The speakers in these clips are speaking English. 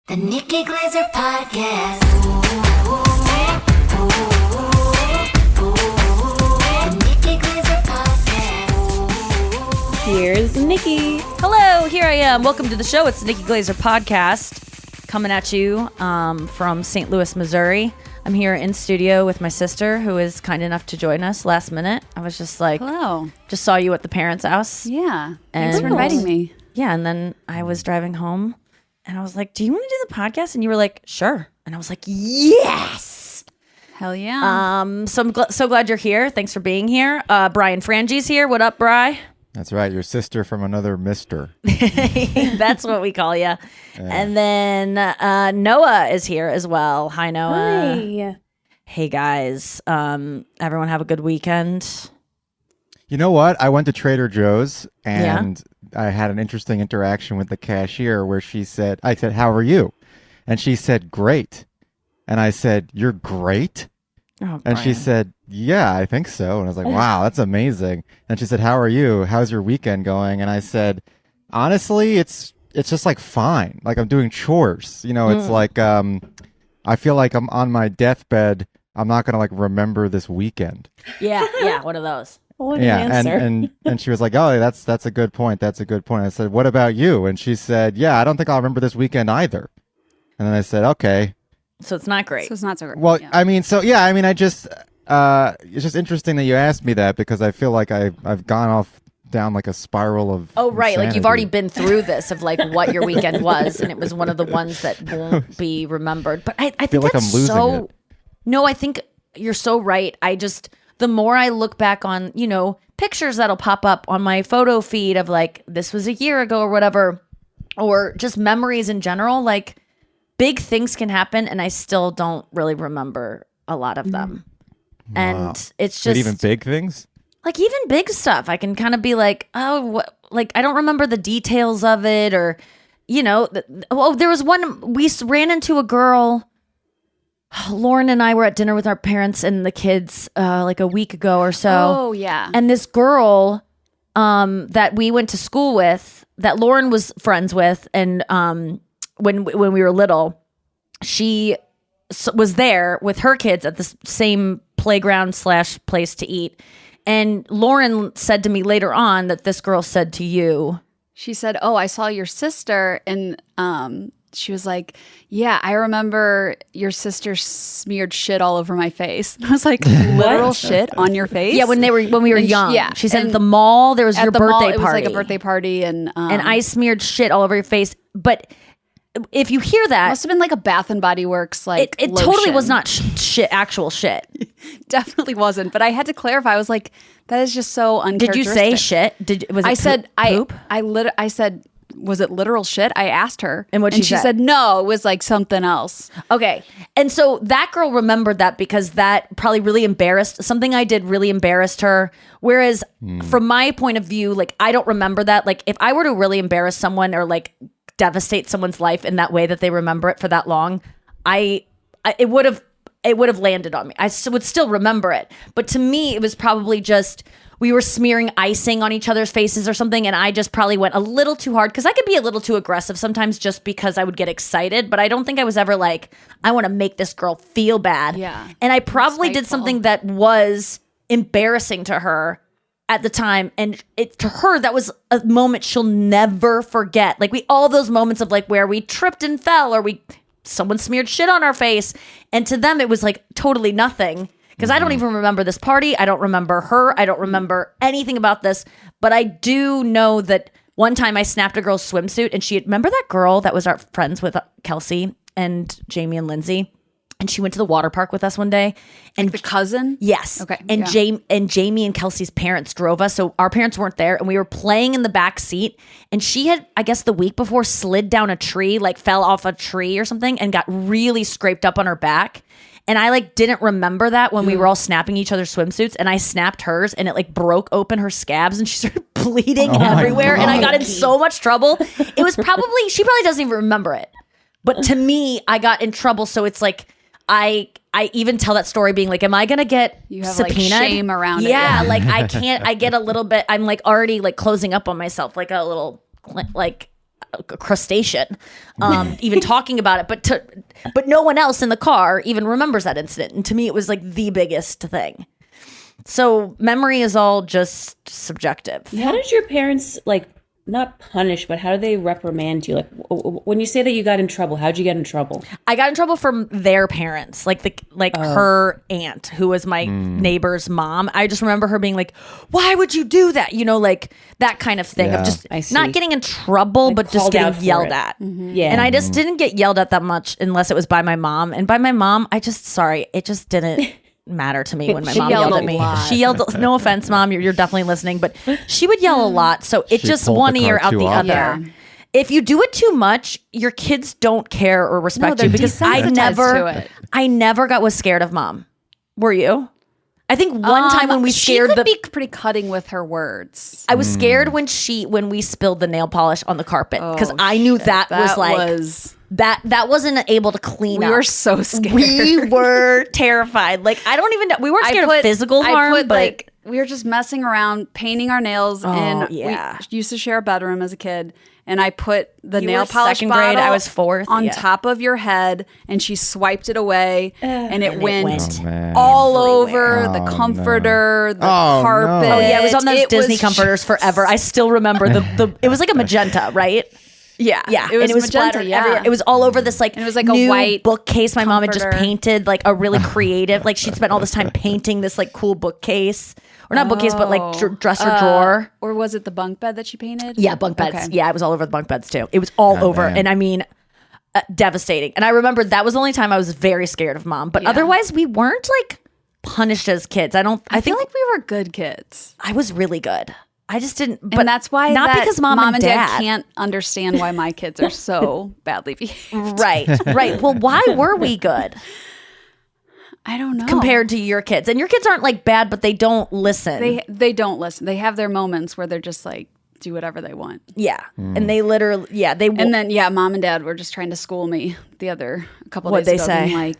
The Nikki Glaser Podcast. The Nikki Glaser Podcast. Here's Nikki. Hello, here I am. Welcome to the show. It's the Nikki Glaser Podcast, coming at you from St. Louis, Missouri. I'm here in studio with my sister, who is kind enough to join us last minute. I was just like, Hello. Just saw you at the parents' house. Yeah. Thanks for And- inviting me. Yeah, and then I was driving home, and I was like, do you want to do the podcast? And you were like, sure. And I was like, yes. Hell yeah. So I'm so glad you're here. Thanks for being here. Brian Frangi's here. What up, Bri? That's right. Your sister from another mister. That's what we call you. And then Noah is here as well. Hi, Noah. Hi. Hey, guys. Everyone have a good weekend. You know what? I went to Trader Joe's and I had an interesting interaction with the cashier where I said, how are you? And she said, great. And I said, you're great? Oh, And she Brian. said, yeah, I think so. And I was like, wow, that's amazing. And she said, how are you? How's your weekend going? And I said, honestly, it's just like fine. Like I'm doing chores. You know, it's like I feel like I'm on my deathbed. I'm not going to like remember this weekend. Yeah, one of those. What an Yeah, answer. and she was like, "Oh, that's a good point. That's a good point." I said, "What about you?" And she said, "Yeah, I don't think I'll remember this weekend either." And then I said, "Okay." So it's not great. So it's not so great. Well, yeah. I mean, I just it's just interesting that you asked me that because I feel like I've gone off down like a spiral of Oh, right. Like you've insanity. already been through this of like what your weekend was, and it was one of the ones that won't be remembered. But I think feel like that's I'm losing so. it. No, I think you're so right. The more I look back on, pictures that'll pop up on my photo feed of like this was a year ago or whatever, or just memories in general, like big things can happen, and I still don't really remember a lot of them. And it's But just even big things. like even big stuff I can kind of be like, oh, what, like I don't remember the details of it, or there was one we ran into a girl. Lauren and I were at dinner with our parents and the kids like a week ago or so. Oh, yeah. And this girl that we went to school with, that Lauren was friends with, and when we were little, she was there with her kids at the same playground / place to eat. And Lauren said to me later on that this girl said to you, She said, oh, I saw your sister. And she was like, yeah, I remember your sister smeared shit all over my face. And I was like, literal shit on your face? yeah, when we were And young. yeah, She said and at the mall there was At your the birthday mall, party. it was like a birthday party. And I smeared shit all over your face. But if you hear that, must have been like a Bath and Body Works like it totally lotion. was not shit, actual shit. Definitely wasn't. But I had to clarify. I was like, that is just so Did uncharacteristic. you say shit? Was it I said poop? I said, was it literal shit? I asked her, And what'd she she say? said no, it was like something else. Okay. And so that girl remembered that because that probably really something I did really embarrassed her. Whereas from my point of view, like I don't remember that. Like if I were to really embarrass someone or like devastate someone's life in that way that they remember it for that long, it would have landed on me. I would still remember it. But to me, it was probably just we were smearing icing on each other's faces or something, and I just probably went a little too hard because I could be a little too aggressive sometimes just because I would get excited. But I don't think I was ever like, I want to make this girl feel bad. Yeah. And I probably did Spiteful. something that was embarrassing to her at the time, and to her that was a moment she'll never forget. Like all those moments of like where we tripped and fell, or someone smeared shit on our face, and to them it was like totally nothing because I don't even remember this party. I don't remember her. I don't remember anything about this. But I do know that one time I snapped a girl's swimsuit, and remember that girl that was our friends with Kelsey and Jamie and Lindsay, and she went to the water park with us one day, and The cousin? yes. Okay, And yeah. Jamie and Kelsey's parents drove us. So our parents weren't there, and we were playing in the back seat. And she had, I guess the week before, slid down a tree, like fell off a tree or something, and got really scraped up on her back. And I like didn't remember that when we were all snapping each other's swimsuits, and I snapped hers, and it like broke open her scabs, and she started bleeding my everywhere. And I God. got in so much trouble. It was probably, she probably doesn't even remember it. But to me, I got in trouble. So it's like, I even tell that story being like, am I gonna get You have, like, subpoenaed? shame around it, Yeah, yeah. like I can't. I get a little bit. I'm like already like closing up on myself, like a little like a crustacean, even talking about it. But no one else in the car even remembers that incident. And to me, it was like the biggest thing. So memory is all just subjective. How did your parents not punish, but how do they reprimand you? Like when you say that you got in trouble, how'd you get in trouble? I got in trouble from their parents, her aunt, who was my neighbor's mom. I just remember her being like, "Why would you do that?" Like that kind of thing of just not getting in trouble, but just getting yelled at. Yeah, and I just didn't get yelled at that much unless it was by my mom. And by my mom, it just didn't matter to me when my mom yelled at me. She yelled, no offense, mom, you're definitely listening, but she would yell a lot. So it's just one ear out the other. Yeah. If you do it too much, your kids don't care or respect you, because I never was scared of mom. Were you? I think one time when we scared she could be pretty cutting with her words. I was scared when we spilled the nail polish on the carpet, because I knew that was that wasn't able to clean up. We were so scared. We were terrified. I don't even know. We weren't scared of physical harm, but we were just messing around, painting our nails, and we used to share a bedroom as a kid. And I put the nail polish second bottle grade, I was fourth, on top of your head, and she swiped it away, and it went man. all over the comforter, the carpet. Oh yeah, it was on those Disney comforters forever. I still remember the it was like a magenta, right? Yeah, it was magenta, splattered everywhere. It was all over this and it was like new a white bookcase my mom had just comforter. painted, a really creative. She'd spent all this time painting this cool bookcase, or not bookcase, but dresser drawer. Or was it the bunk bed that she painted? Yeah, bunk beds. Okay. Yeah, it was all over the bunk beds too. It was all over, damn. and I mean, devastating. And I remember that was the only time I was very scared of mom. But otherwise, we weren't punished as kids. I feel like we were good kids. I was really good. I just didn't. But And that's why not because mom and dad can't understand why my kids are so badly behaved. Right. Well, why were we good I don't know. compared to your kids? And your kids aren't bad, but they don't listen. They don't listen. They have their moments where they're just do whatever they want. Yeah. And they literally, they And then mom and dad were just trying to school me a couple What'd days they ago. say?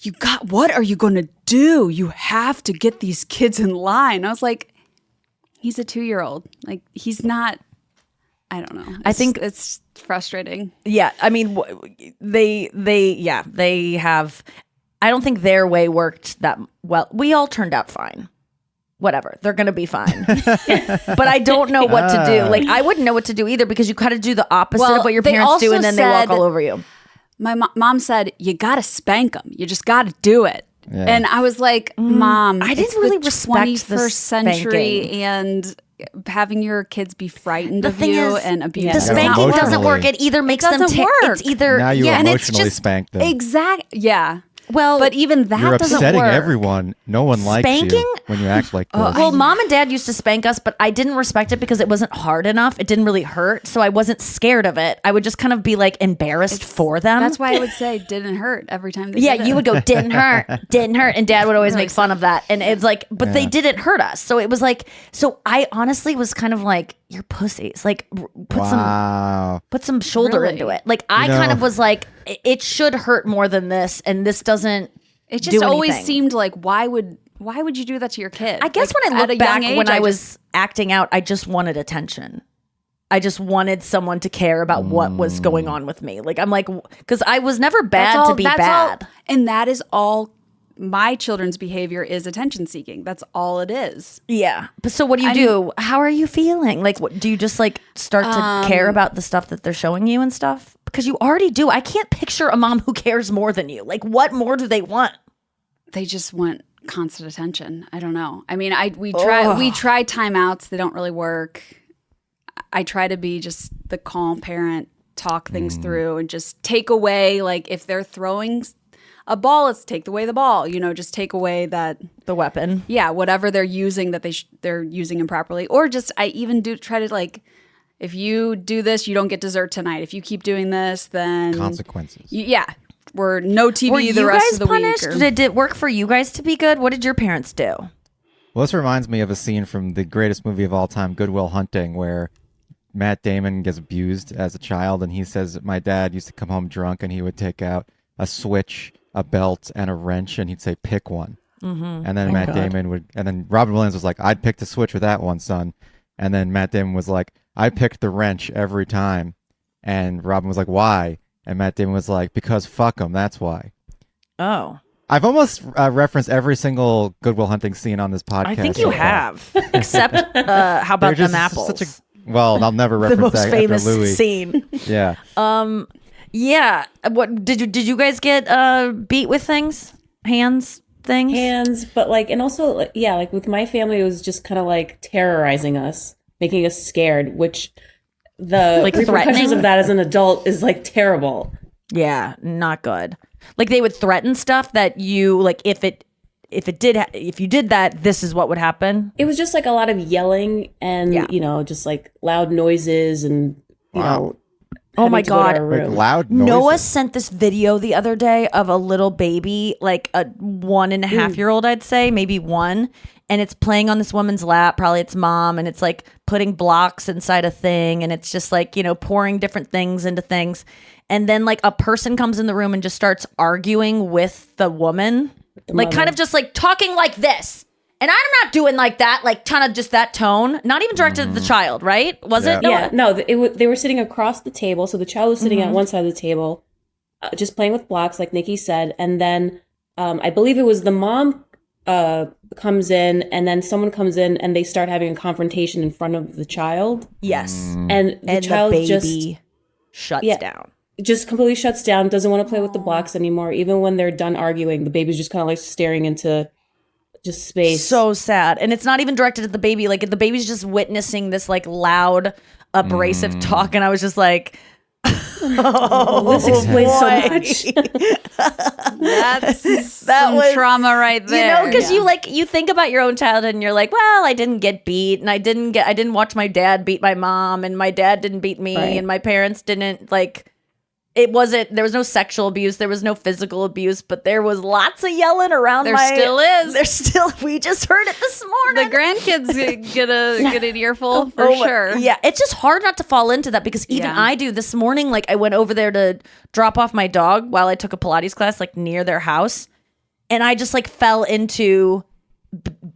Being what are you going to do? You have to get these kids in line. I was like, he's a 2-year-old. He's not, I don't know. I think it's frustrating. Yeah, I mean, they have. I don't think their way worked that well. We all turned out fine. Whatever, they're gonna be fine. But I don't know what to do. I wouldn't know what to do either, because you kind of do the opposite of what your they parents do, also and then they walk said- all over you. My mom said, you got to spank them. You just got to do it. Yeah. And I was like, Mom, I didn't it's really the respect the 21st century, spanking. and having your kids be frightened The of thing you is, and abused. the is spanking not emotionally- doesn't work. It either makes them doesn't work. It's either Now you and it's emotionally just spank them. Yeah. well, But even that You're doesn't upsetting work. everyone. No one likes Spanking? you when you act like this. Well, mom and dad used to spank us, but I didn't respect it because it wasn't hard enough. It didn't really hurt, so I wasn't scared of it. I would just kind of be embarrassed for them. That's why I would say didn't hurt every time they Yeah, did you it. would go, didn't hurt, and dad would always make fun of that. And it's but they didn't hurt us. So it was so I honestly was kind of you're pussies. Put some shoulder Really? into it. I kind of was it should hurt more than this, and this doesn't. It just always anything. seemed why would you do that to your kid? I guess when I at a look back, young age, when I was acting out, I just wanted attention. I just wanted someone to care about what was going on with me. Because I was never bad to be bad. And that is all. My children's behavior is attention seeking. That's all it is. Yeah. But so what do you do? How are you feeling? What do you just start to care about the stuff that they're showing you and stuff? Because you already do. I can't picture a mom who cares more than you. What more do they want? They just want constant attention. I don't know. I mean, we try timeouts. They don't really work. I try to be just the calm parent, talk things through, and just take away if they're throwing a ball, let's take away the ball. Just take away the weapon. Yeah, whatever they're using that they're using improperly, or just I even do try to if you do this, you don't get dessert tonight. If you keep doing this, then Consequences. we're no TV Were the you rest guys of the punished? week. Did it work for you guys to be good? What did your parents do? Well, this reminds me of a scene from the greatest movie of all time, Good Will Hunting, where Matt Damon gets abused as a child, and he says, my dad used to come home drunk, and he would take out a switch, a belt, and a wrench, and he'd say, pick one. Mm-hmm. And then Damon would, and then Robin Williams was I'd pick the switch with that one, son. And then Matt Damon was I picked the wrench every time. And Robin was like, why? And Matt Damon was like, because fuck 'em, that's why. Oh. I've almost referenced every single Good Will Hunting scene on this podcast. I think you so far. have. Except, how about They're them just apples? Well, I'll never The reference most that famous after Louis. scene. Yeah. Yeah. What did you guys get beat with things? Hands things? Hands, but like, and also, like, yeah, like with my family, it was just kind of like terrorizing us, making us scared, which the Like repercussions threatening? of that as an adult is like terrible. Yeah, not good. Like they would threaten stuff that you like if you did that, this is what would happen. It was just like a lot of yelling and, Yeah. you know, just like loud noises and, you know, Oh having my to go to God. our Like room. loud noises. Noah sent this video the other day of a little baby, like a 1.5-year-old, I'd say, maybe 1. And it's playing on this woman's lap, probably its mom, and it's like putting blocks inside a thing. And it's just like, you know, pouring different things into things. And then like a person comes in the room and just starts arguing with the woman, like kind of just like talking like this. And I'm not doing like that, like kind of just that tone, not even directed at the child, right? Was it? Yeah. Yeah, no, they were sitting across the table. So the child was sitting at one side of the table, just playing with blocks, like Nikki said. And then I believe it was the mom comes in, and then someone comes in, and they start having a confrontation in front of the child. Yes. And the And child the baby just shuts down. just completely shuts down, doesn't want to play with the blocks anymore. Even when they're done arguing, the baby's just kind of like staring into just space. So sad. And it's not even directed at the baby. Like the baby's just witnessing this like loud, abrasive talk. And I was just like, this explains so much. That's That some was- trauma right you there. know, because you think about your own childhood and you're like, well, I didn't get beat and I didn't watch my dad beat my mom and my dad didn't beat me Right. and my parents didn't like, there was no sexual abuse. There was no physical abuse, but there was lots of yelling around There still is. There's still, we just heard it this morning. The grandkids get an earful for Oh my- sure. Yeah, it's just hard not to fall into that because even Yeah. I do. This morning, like I went over there to drop off my dog while I took a Pilates class, like near their house, and I just like fell into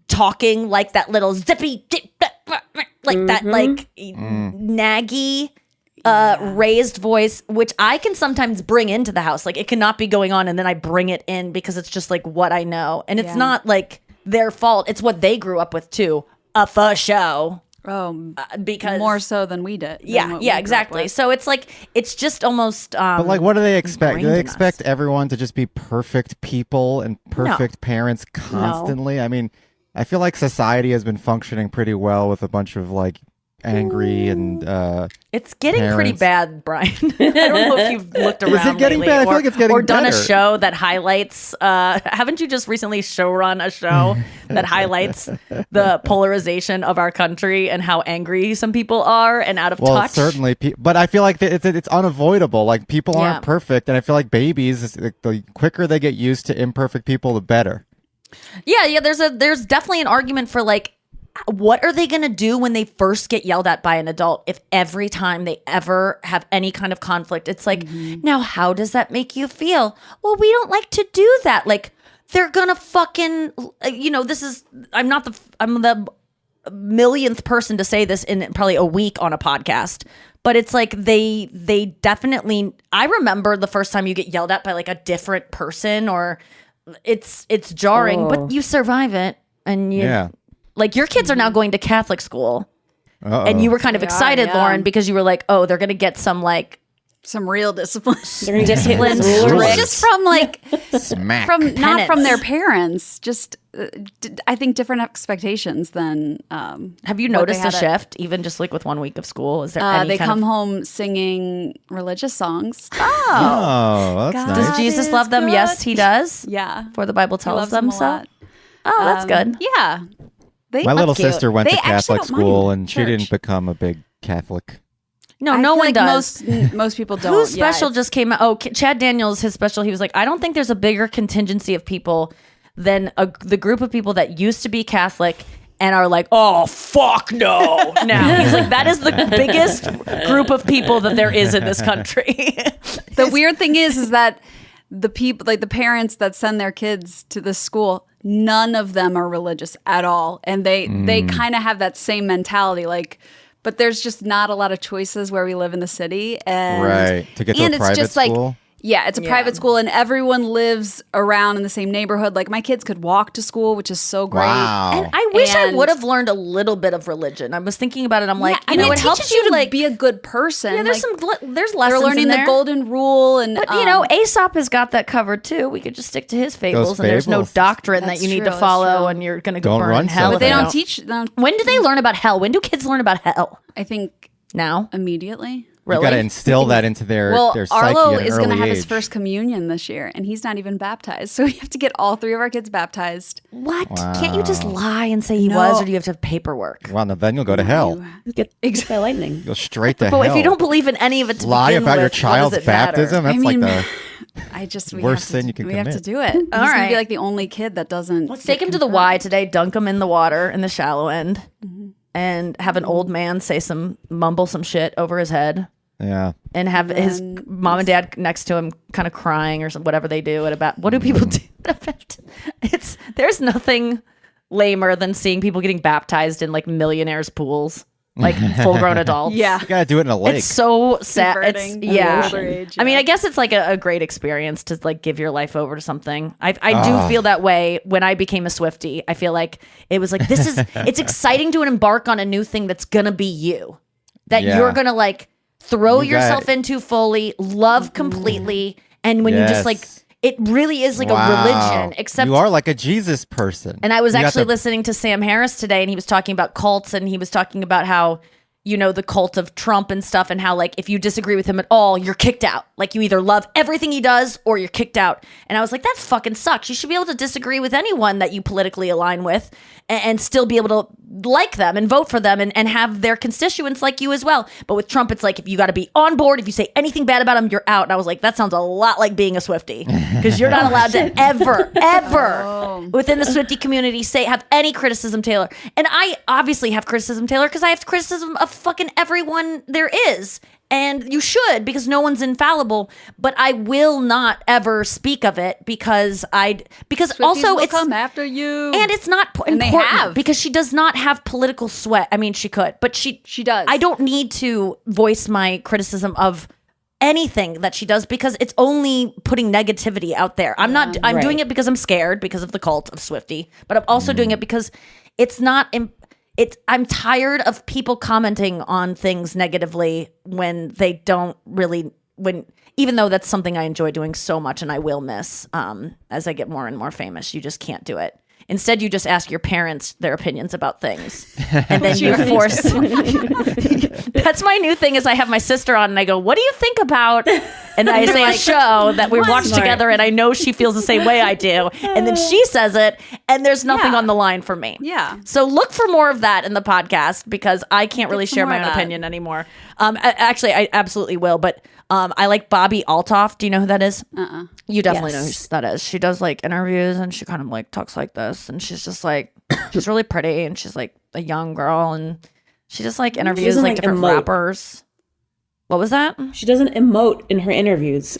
talking like that little zippy, like that, like naggy. Raised voice, which I can sometimes bring into the house. Like it cannot be going on, and then I bring it in because it's just like what I know, and it's Yeah. not like their fault. It's what they grew up with too. For show. Oh, Because more so than we did. than yeah, what we grew yeah, up exactly. with. So it's like it's just almost. But like, what do they expect? Do ingrained they in us. expect everyone to just be perfect people and perfect parents constantly? I mean, I feel like society has been functioning pretty well with a bunch of like angry and It's getting pretty parents. bad, Brian. I don't know if you've looked around. it getting lately bad? I feel or, like it's getting or done better. a show that highlights. Haven't you just recently showrun a show that highlights the polarization of our country and how angry some people are and out of well, touch? certainly. But I feel like it's unavoidable. Like people Yeah. aren't perfect, and I feel like babies, the quicker they get used to imperfect people, the better. Yeah. There's definitely an argument for like, what are they going to do when they first get yelled at by an adult if every time they ever have any kind of conflict, it's like, now how does that make you feel? Well, we don't like to do that. Like they're going to fucking, you know, I'm the millionth person to say this in probably a week on a podcast. But it's like they definitely, I remember the first time you get yelled at by like a different person or it's jarring, Oh. but you survive it and you Yeah. like your kids are now going to Catholic school, Uh-oh. and you were kind of They are, excited, yeah. Lauren, because you were like, "Oh, they're going to get some like Some real discipline. They're gonna get hit with Discipline, rulers. strict. Just from like Smack. not from their Penance. parents. Just I think different expectations than. Have you what they noticed a had at- shift, even just like with 1 week of school? Is there any They kind come of home singing religious songs. Oh, that's God. Does nice. Jesus is love them? good. Yes, he does. Yeah, For the Bible He tells loves them a so. lot. Oh, that's good. Yeah, they, My little cute. sister went They to actually Catholic don't mind school, and she church. didn't become a big Catholic. No, I no feel one like does. Most people don't. Whose Yeah, special it's- just came out? Oh, Chad Daniels, his special. He was like, I don't think there's a bigger contingency of people than the group of people that used to be Catholic and are like, oh, fuck no. Now he's like, that is the biggest group of people that there is in this country. The weird thing is that the people, like the parents that send their kids to this school, none of them are religious at all, and they kind of have that same mentality, like but there's just not a lot of choices where we live in the city. And, Right. To get to a and it's private just school? like, yeah, it's a private school and everyone lives around in the same neighborhood. Like my kids could walk to school, which is so great. Wow. And I wish I And- would have learned a little bit of religion. I was thinking about it. I'm like, I mean, it it helps teaches you to like be a good person. Yeah, there's like, there's lessons they're learning in the there. golden rule, and But Aesop has got that covered too. We could just stick to his fables, and there's no fables. doctrine That's that you need true, to that's follow, true. and you're going to go Don't burn run in hell. so if they you don't don't. teach them. When do they learn about hell? When do kids learn about hell? I think Now, immediately. You got to instill that into their psyche Arlo at an is going to early have his age. first communion this year, and he's not even baptized. So we have to get all 3 of our kids baptized. what? Can't you just lie and say he was, or do you have to have paperwork? Well, no, then you'll go to hell. Get hit by lightning. Go straight to But hell. if you don't believe in any of it, to lie begin about your with, what child's does it matter? baptism, that's I mean, like We Worst have to, sin you can We have to commit. do it. He's All going to right. be like the only kid that doesn't. Let's take him to the Y today, dunk him in the water in the shallow end, and have an old man mumble some shit over his head. yeah. And have his mom and dad next to him, kind of crying or whatever they do at about. What do people do? There's nothing lamer than seeing people getting baptized in like millionaires' pools, like full grown adults. Yeah. You got to do it in a lake. It's so sad. It's Converting at yeah. an older age, I mean, yeah. I guess it's like a great experience to like give your life over to something. I do feel that way when I became a Swiftie. I feel like it was like it's exciting to embark on a new thing that's gonna be you, that Yeah. you're gonna like throw You got yourself it. into fully, love completely, and when you just like Yes. it really is like a Wow. religion. Except you are like a Jesus person. and I was You got actually to- listening to Sam Harris today, and he was talking about cults, and he was talking about how, you know, the cult of Trump and stuff, and how, like, if you disagree with him at all, you're kicked out. Like, you either love everything he does or you're kicked out. And I was like, that fucking sucks. You should be able to disagree with anyone that you politically align with and still be able to like them and vote for them and have their constituents like you as well. But with Trump, it's like, if you got to be on board, if you say anything bad about him, you're out. And I was like, that sounds a lot like being a Swiftie, because you're not allowed to ever within the Swiftie community have any criticism, Taylor. And I obviously have criticism, Taylor, because I have criticism of fucking everyone there is. And you should, because no one's infallible. But I will not ever speak of it because Swifties also will it's come after you, and it's not And they important have. because she does not have political sweat. I mean, she could, but she does. I don't need to voice my criticism of anything that she does because it's only putting negativity out there. I'm doing it because I'm scared because of the cult of Swiftie, but I'm also doing it because it's not. I'm tired of people commenting on things negatively when they don't really even though that's something I enjoy doing so much and I will miss as I get more and more famous. You just can't do it. Instead, you just ask your parents their opinions about things, and then you force. That's my new thing. Is I have my sister on, and I go, "What do you think about?" And I say a show that we watch Smart. together, and I know she feels the same way I do, and then she says it, and there's nothing Yeah. on the line for me. Yeah. So look for more of that in the podcast because I can't really for share more my of own that. opinion anymore. Actually, I absolutely will, but I like Bobby Altoff. Do you know who that is? You definitely know who Yes. that is. She does like interviews and she kind of like talks like this, and she's just like she's really pretty and she's like a young girl and she just like interviews doesn't, like like, different emote. rappers. What was that? She doesn't emote in her interviews.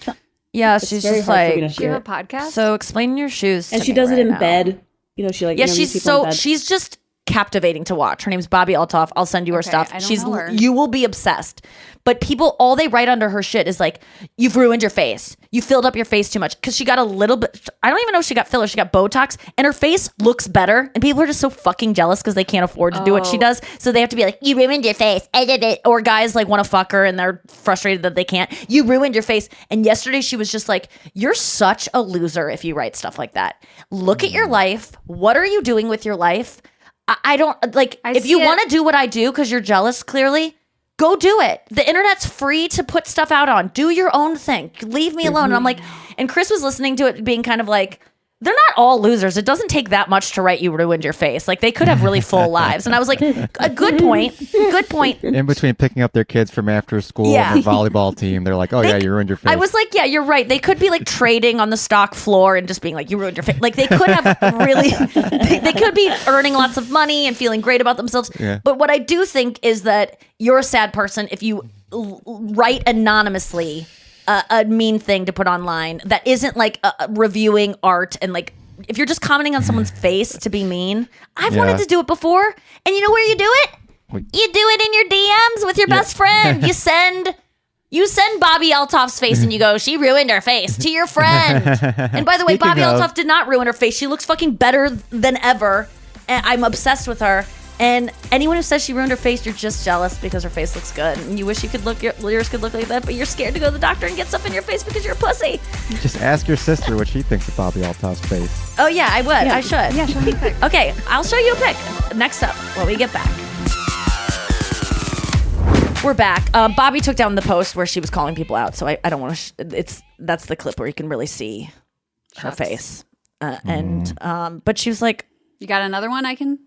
Yeah, It's she's very just hard for me like to Do you have hear. a podcast? so explain your shoes. And to she me does it right in now. bed. You know, she like Yeah, interviews she's people in bed. she's just captivating to watch. Her name's Bobby Altoff. I'll send you her Okay, stuff. I don't know her. You will be obsessed. But people, all they write under her shit is like, you've ruined your face. You filled up your face too much. Because she got a little bit, I don't even know if she got filler. She got Botox and her face looks better. And people are just so fucking jealous because they can't afford to do what she Oh. does. So they have to be like, you ruined your face. I did it. Or guys like want to fuck her and they're frustrated that they can't. You ruined your face. And yesterday she was just like, you're such a loser if you write stuff like that. Look at your life. What are you doing with your life? I don't like if you see it. want to do what I do because you're jealous, clearly, go do it. The internet's free to put stuff out on. Do your own thing. Leave me alone. And I'm like, and Chris was listening to it being kind of like, they're not all losers. It doesn't take that much to write you ruined your face. Like they could have really full lives. And I was like, a good point. Good point. in between picking up their kids from after school Yeah. and their volleyball team, they're like, "Oh yeah, you ruined your face." I was like, yeah, you're right. They could be like trading on the stock floor and just being like, you ruined your face. Like they could have really, they could be earning lots of money and feeling great about themselves. Yeah. But what I do think is that you're a sad person if you write anonymously a mean thing to put online that isn't like reviewing art and like, if you're just commenting on someone's face to be mean, I've Yeah. wanted to do it before. And you know where you do it? You do it in your DMs with your best friend. You send Bobby Altoff's face and you go, she ruined her face to your friend. And by the way, Bobby Altoff did not ruin her face. She looks fucking better than ever. And I'm obsessed with her. And anyone who says she ruined her face, you're just jealous because her face looks good. And you wish yours could look like that, but you're scared to go to the doctor and get stuff in your face because you're a pussy. Just ask your sister what she thinks of Bobby Altoff's face. Oh, yeah, I would. I should. Yeah, show me a pic. Okay, I'll show you a pic next up when we get back. We're back. Bobby took down the post where she was calling people out, so I don't want to. That's the clip where you can really see her face. But she was like, You got another one I can?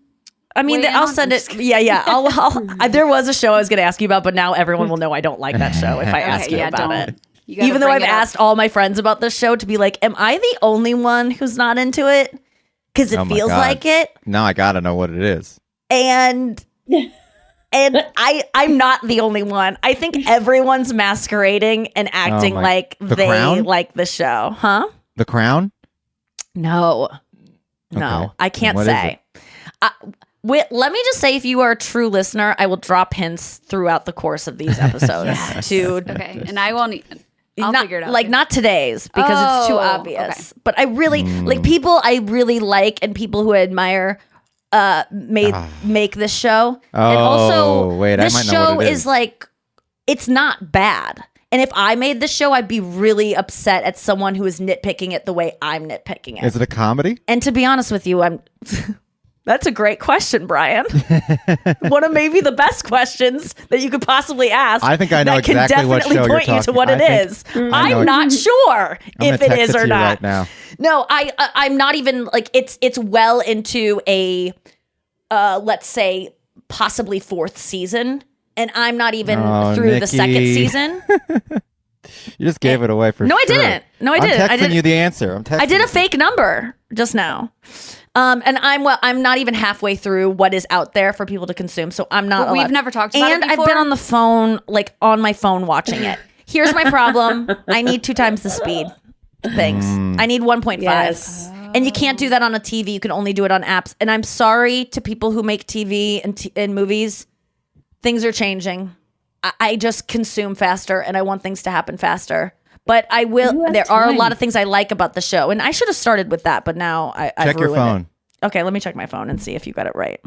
I mean, Weigh in I'll on? send I'm it. just Yeah. There was a show I was going to ask you about, but now everyone will know I don't like that show if I ask you about it. You gotta Even though bring I've it up. asked all my friends about this show to be like, am I the only one who's not into it? Because it Oh my feels God. like it. Now I gotta know what it is. And I'm not the only one. I think everyone's masquerading and acting like The they Crown? like the show. Huh? The Crown? No. Okay. No, I can't What is say. Let me just say, if you are a true listener, I will drop hints throughout the course of these episodes to Okay, and I won't. I'll not, figure it out. like not today's because it's too Oh, obvious. But I really like people I really like and people who I admire make this show. And also wait, I this might know show what it is is. like it's not bad. And if I made this show, I'd be really upset at someone who is nitpicking it the way I'm nitpicking it. Is it a comedy? And to be honest with you, I'm that's a great question, Brian. One of maybe the best questions that you could possibly ask. I think I know that can exactly what definitely show you're point you to talking- what it I think is. I know I'm not sure I'm if gonna it text is it or to you not. right now. No, I'm not even like it's well into a let's say possibly fourth season, and I'm not even through the Nikki. second season. You just gave it away for No, I sure. didn't. No, I didn't. I'm texting I didn't. you the answer. I'm texting I did you. a fake number just now. And I'm not even halfway through what is out there for people to consume. So I'm not But we've allowed- never talked about it And I've before? been on the phone, like on my phone watching it. Here's my problem. I need 2 times the speed. Things. I need 1.5. Yes. And you can't do that on a TV. You can only do it on apps. And I'm sorry to people who make TV and movies. Things are changing. I just consume faster and I want things to happen faster. But I will. Who has There are a time? lot of things I like about the show, and I should have started with that, but now I've Check your ruined phone. it. Okay, let me check my phone and see if you got it right.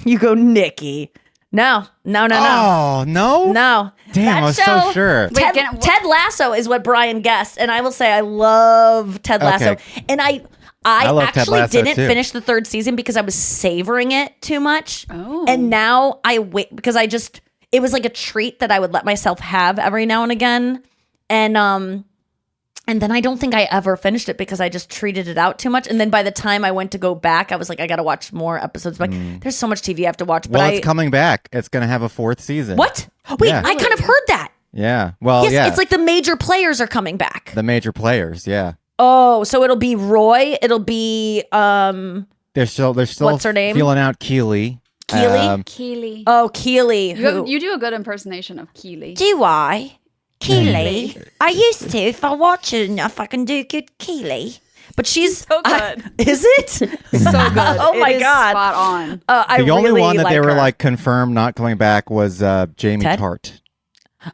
You go, Nikki. No. Oh, no? No. Damn, That I was show- so sure. Wait, Ted Lasso is what Brian guessed, and I will say I love Ted Lasso. Okay. And I love Ted actually Lasso, didn't too. finish the 3rd season because I was savoring it too much. Oh. And now I wait because it was like a treat that I would let myself have every now and again. And then I don't think I ever finished it because I just treated it out too much. And then by the time I went to go back, I was like, I got to watch more episodes. Like, there's so much TV I have to watch. But Well, it's coming back. It's going to have a 4th season. What? Wait, Yeah. I kind of heard that. Yeah. Well, Yes, yeah. it's like the major players are coming back. the major players, yeah. Oh, so it'll be Roy. It'll be They're still What's her name? feeling out Keely. Keely? Keely. Keely. Who? You do a good impersonation of Keely. Do I? Keely. I used to. If I watch it enough, I can do good Keely. But she's So good. Is it? So good. Oh my It is God. spot on. I The only really one that like they were her. like confirmed not coming back was Jamie Ted? Tart.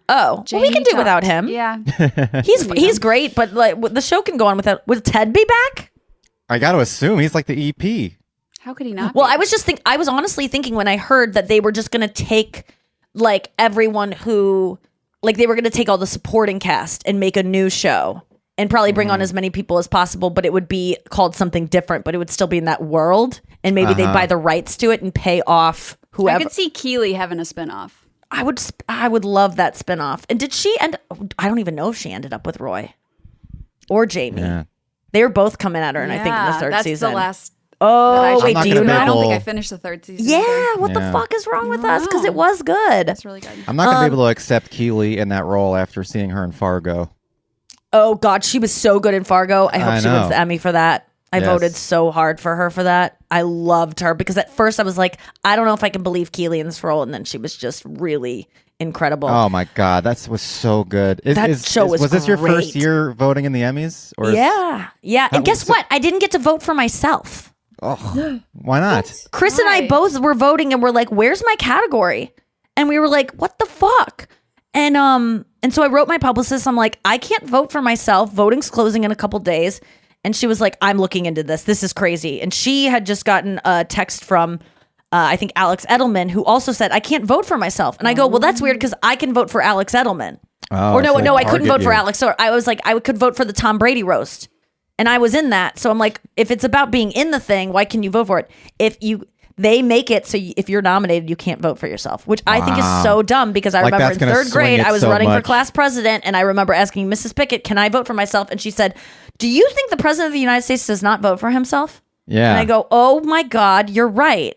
Oh, well, we can do Jamie without Tart. him. Yeah. He's great, but like the show can go on without. Will Ted be back? I got to assume he's like the EP. How could he not? Well, be? I was honestly thinking when I heard that they were just going to take like everyone who like they were going to take all the supporting cast and make a new show and probably bring on as many people as possible, but it would be called something different, but it would still be in that world and maybe they'd buy the rights to it and pay off I whoever. could see Keely having a spinoff. I would love that spinoff. And did she end I don't even know if she ended up with Roy or Jamie. Yeah. They were both coming at her, and I think in the Yeah, 3rd that's season. the last. Oh, that I wait, not do gonna you be I know? don't think able- I finished the 3rd season. Yeah, what the Yeah. fuck is wrong with us? Because it know. was good. That's really good. I'm not going to be able to accept Keely in that role after seeing her in Fargo. Oh God, she was so good in Fargo. I hope I she wins know. the Emmy for that. I Yes. voted so hard for her for that. I loved her because at first I was like, I don't know if I can believe Keely in this role, and then she was just really incredible. Oh my God, that was so good. That show was this your first great. year voting in the Emmys? Or yeah. And guess what? I didn't get to vote for myself. Oh, why not? Chris and I Why? both were voting and we're like, where's my category? And we were like, what the fuck? And so I wrote my publicist. I'm like, I can't vote for myself. Voting's closing in a couple days. And she was like, I'm looking into this. This is crazy. And she had just gotten a text from, I think, Alex Edelman, who also said, I can't vote for myself. And I go, well, that's weird because I can vote for Alex Edelman. Oh, Or no, so they I couldn't target vote for you. Alex. Or I was like, I could vote for the Tom Brady roast. And I was in that. So I'm like, if it's about being in the thing, why can you vote for it? They make it so if you're nominated, you can't vote for yourself, which I think is so dumb because I Like, remember that's in gonna third swing grade, it I was so running for much. class president. And I remember asking Mrs. Pickett, can I vote for myself? And she said, do you think the president of the United States does not vote for himself? Yeah. And I go, oh my God, you're right.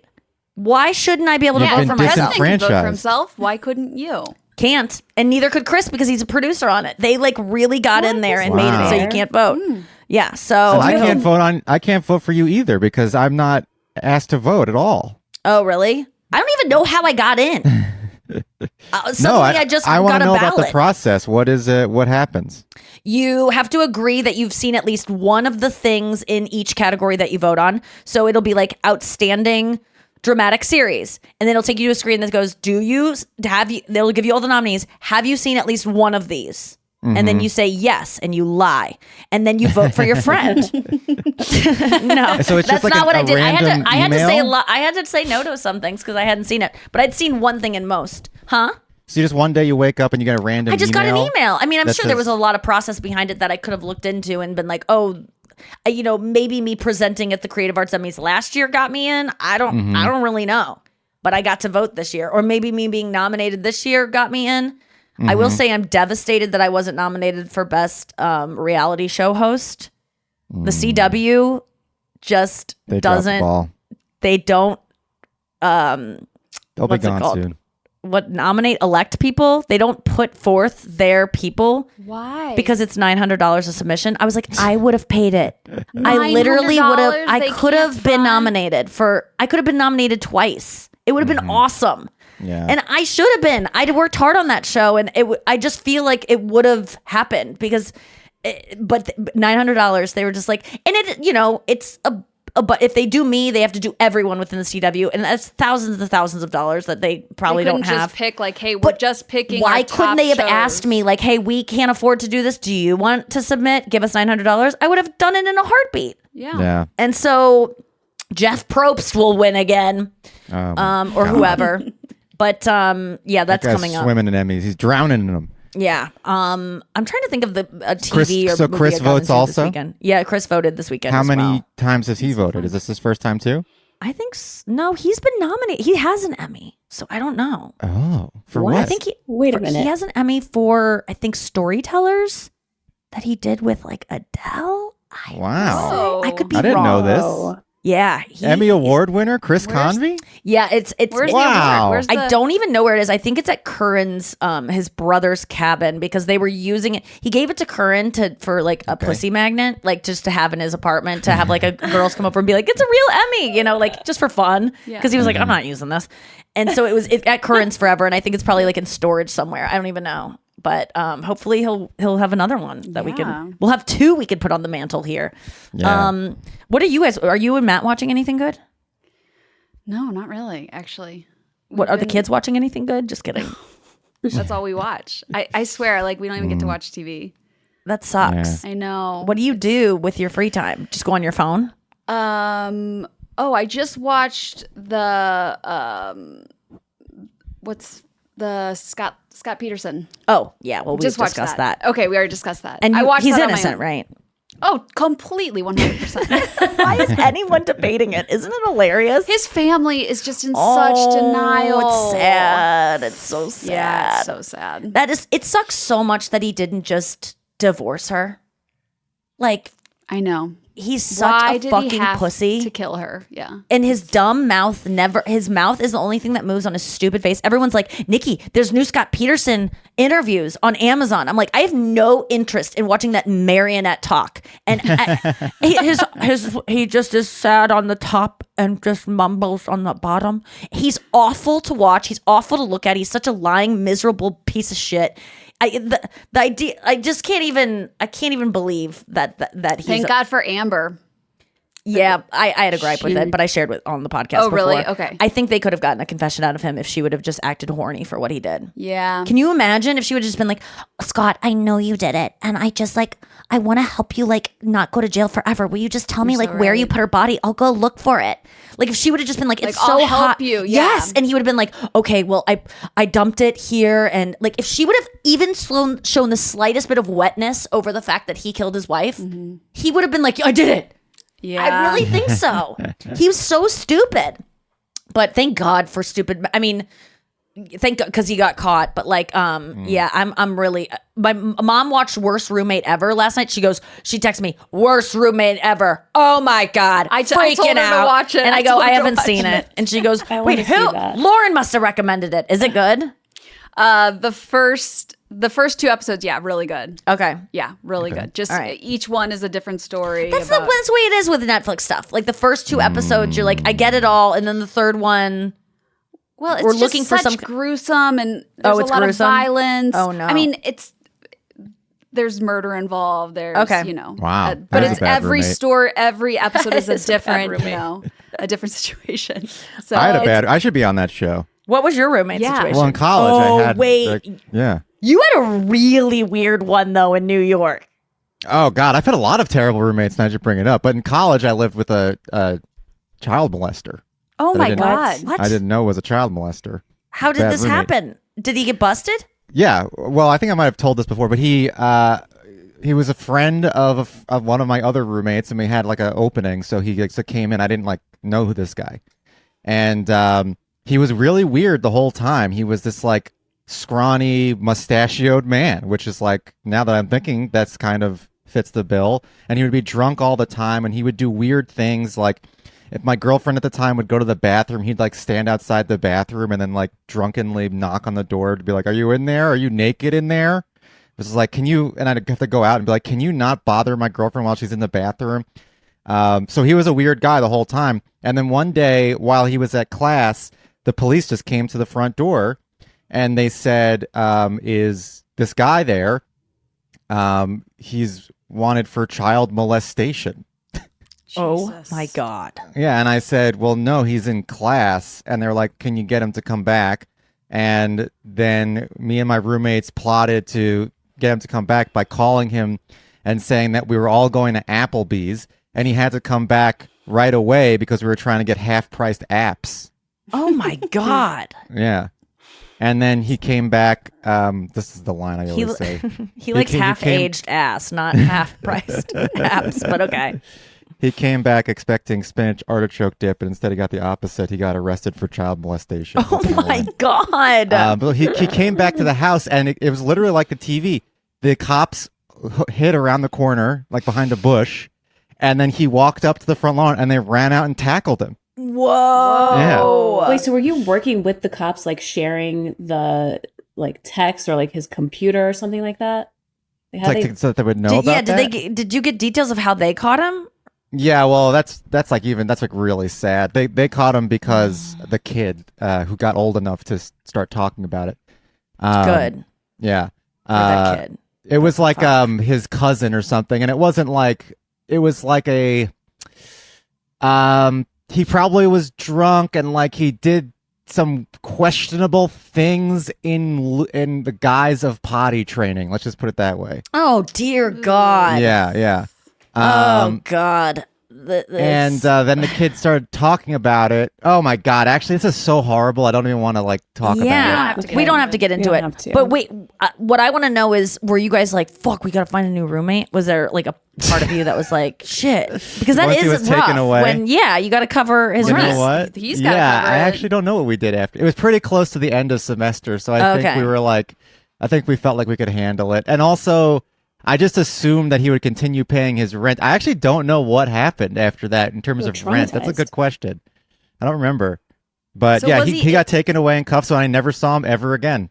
Why shouldn't I be able to Yeah, vote if for the myself? president can vote for disenfranchised. himself, why couldn't you? Can't. And neither could Chris because he's a producer on it. They like really got in there and made it so you can't vote. Yeah. So And I can't vote for you either because I'm not asked to vote at all. Oh, really? I don't even know how I got in. Suddenly I just I want got to a know ballot. about the process. What is it? What happens? You have to agree that you've seen at least one of the things in each category that you vote on. So it'll be like outstanding dramatic series. And then it'll take you to a screen that goes, they'll give you all the nominees. Have you seen at least one of these? And then you say yes, and you lie, and then you vote for your friend. No, So it's that's just like not what I did. I random had to say a email? lot. I had to say no to some things because I hadn't seen it, but I'd seen one thing in most. Huh? So just one day you wake up and you get a random I just got an email. I mean, I'm that sure there says- was a lot of process behind it that I could have looked into and been like, oh, maybe me presenting at the Creative Arts Emmys last year got me in. I don't really know, but I got to vote this year, or maybe me being nominated this year got me in. I will say I'm devastated that I wasn't nominated for best reality show host. The CW just They dropped the doesn't. ball. They don't. They'll be what's it gone called? soon. Elect people. They don't put forth their people. Why? Because it's $900 a submission. I was like, I would have paid it. I literally would have. $900 I they could can't have been fund? nominated for. I could have been nominated twice. It would have been awesome. Yeah. And I should have been. I'd worked hard on that show, and I just feel like it would have happened because. But $900, they were just like, and it's but if they do me, they have to do everyone within the CW, and that's thousands and thousands of dollars that they probably they don't couldn't have. just pick like, hey, we're But just picking. Why our couldn't top they have shows. asked me like, hey, we can't afford to do this. Do you want to submit? Give us $900. I would have done it in a heartbeat. Yeah. Yeah. And so Jeff Probst will win again, or whoever. But yeah, that's That guy's coming up. swimming in Emmys. He's drowning in them. Yeah. I'm trying to think of the TV Chris- or so movie Chris I got votes into this also? weekend. Yeah, Chris voted this weekend. How as many well. times has he voted? Is this his first time too? I think no. He's been nominated. He has an Emmy, so I don't know. Oh, for what? I think Wait a minute. He has an Emmy for I think Storytellers that he did with like Adele. Wow. Oh. I could be I didn't know wrong. this. Yeah, Emmy Award winner Chris Convey? Yeah, it's. Where's Wow. the award? Where's the, I don't even know where it is. I think it's at Curran's, his brother's cabin because they were using it. He gave it to Curran for like a pussy magnet, like just to have in his apartment to have like a girls come over and be like, it's a real Emmy, like just for fun. Yeah. Because he was like, I'm not using this, and so it was at Curran's forever, and I think it's probably like in storage somewhere. I don't even know. But hopefully he'll have another one that we'll have two we could put on the mantle here. Yeah. What are you guys? Are you and Matt watching anything good? No, not really. Actually, What are the kids watching anything good? Just kidding. that's all we watch. I swear, like we don't even get to watch TV. That sucks. I know. What do you do with your free time? Just go on your phone? Oh, I just watched the what's the Scott Peterson. Oh, yeah. Well, we Just watched discussed that. Okay, we already discussed that. And I watched he's that on my innocent, own. right? Oh, completely 100%. Why is anyone debating it? Isn't it hilarious? His family is just in such denial. It's sad. It's so sad. Yeah, it's so sad. It sucks so much that he didn't just divorce her. Like, I know. he's such Why a did fucking he have pussy. to kill her? Yeah. And his dumb mouth his mouth is the only thing that moves on his stupid face. Everyone's like, Nikki, there's new Scott Peterson interviews on Amazon. I'm like, I have no interest in watching that marionette talk. And he just is sad on the top and just mumbles on the bottom. He's awful to watch. He's awful to look at. He's such a lying, miserable piece of shit. The idea, I just can't even believe that he's Thank God for Amber. Yeah, I had a gripe with it, but I shared it on the podcast. Oh, really? before. Okay. I think they could have gotten a confession out of him if she would have just acted horny for what he did. Yeah. Can you imagine if she would have just been like, Scott, I know you did it, and I just like I want to help you like not go to jail forever. Will you just tell me like where you put her body? I'll go look for it. Like if she would have just been like, it's I'll so help hot. you. Yeah. Yes, and he would have been like, okay, well I dumped it here, and like if she would have even shown the slightest bit of wetness over the fact that he killed his wife, he would have been like, I did it. Yeah. I really think so. He was so stupid. But thank God for stupid. I mean, thank God because he got caught. But like, yeah, I'm really. My mom watched Worst Roommate Ever last night. She texted me, Worst Roommate Ever. Oh my God. I told freaking her to out. watch it. And I I go, told her I to haven't watch seen it. And she goes, I wait, wanna see who? that. Lauren must have recommended it. Is it good? The first 2 episodes, yeah, really good. Okay. Yeah, really good. Just All right. each one is a different story. That's the way it is with Netflix stuff. Like the first 2 episodes, you're like, I get it all. And then the third one. Well, it's We're just looking for such some gruesome and there's it's a lot gruesome? of violence. Oh, no. I mean, there's murder involved. There's Okay. Wow. but That's a it's bad every roommate. story, every episode is a is a bad different, roommate. a different situation. So I had a it's- bad. I should be on that show. What was your roommate Yeah. situation? Well, in college, Oh, I had. wait. like, yeah. You had a really weird one though in New York. Oh God, I've had a lot of terrible roommates. Now that you bring it up, but in college, I lived with a child molester. Oh that I my didn't- God. What? I didn't know was a child molester. How did Bad this roommate. happen? Did he get busted? Yeah, well, I think I might have told this before, but he was a friend of one of my other roommates, and we had like an opening, so he like, came in. I didn't like know who this guy, and he was really weird the whole time. He was this like scrawny, mustachioed man, which is like now that I'm thinking, that's kind of fits the bill. And he would be drunk all the time, and he would do weird things like. If my girlfriend at the time would go to the bathroom, he'd like stand outside the bathroom and then like drunkenly knock on the door to be like, "Are you in there? Are you naked in there?" It was like, "Can you?" And I'd have to go out and be like, "Can you not bother my girlfriend while she's in the bathroom?" So he was a weird guy the whole time. And then one day while he was at class, the police just came to the front door and they said, "Is this guy there? He's wanted for child molestation." Oh Jesus. my God. Yeah, and I said, "Well, no, he's in class." And they're like, "Can you get him to come back?" And then me and my roommates plotted to get him to come back by calling him and saying that we were all going to Applebee's, and he had to come back right away because we were trying to get half-priced apps. Oh my God. Yeah. And then he came back. This is the line I always say. He likes came- half-aged ass, not half-priced apps, but okay. He came back expecting spinach artichoke dip, and instead he got the opposite. He got arrested for child molestation. Oh That's the my line. God. But he came back to the house, and it was literally like the TV. The cops hid around the corner, like behind a bush, and then he walked up to the front lawn, and they ran out and tackled him. Whoa. Wait, so were you working with the cops, like sharing the like text or like his computer or something like that? Like, how Like, so that they would know about that? Did you get details of how they caught him? Yeah, well, that's like really sad. They caught him because the kid who got old enough to start talking about it. Good. Yeah. For that kid. It was like his cousin or something, and it wasn't like it was like a he probably was drunk and like he did some questionable things in the guise of potty training. Let's just put it that way. Oh, dear God. Yeah. Oh, God. And then the kid started talking about it. Oh my God! Actually, this is so horrible. I don't even want to like talk yeah, about it. we don't have to get into don't it. have to. But wait, what I want to know is, were you guys like, "Fuck, we gotta find a new roommate"? Was there like a part of you that was like, "Shit"? Because that Once he is was rough. taken away. When you got to cover his You rent. know what? He's gotta yeah, cover I it. actually don't know what we did after. It was pretty close to the end of semester, so I think Okay. we were like, I think we felt like we could handle it. And also, I just assumed that he would continue paying his rent. I actually don't know what happened after that in terms You're of rent. That's a traumatized. good question. I don't remember. But So yeah, was he got taken away in cuffs, so I never saw him ever again.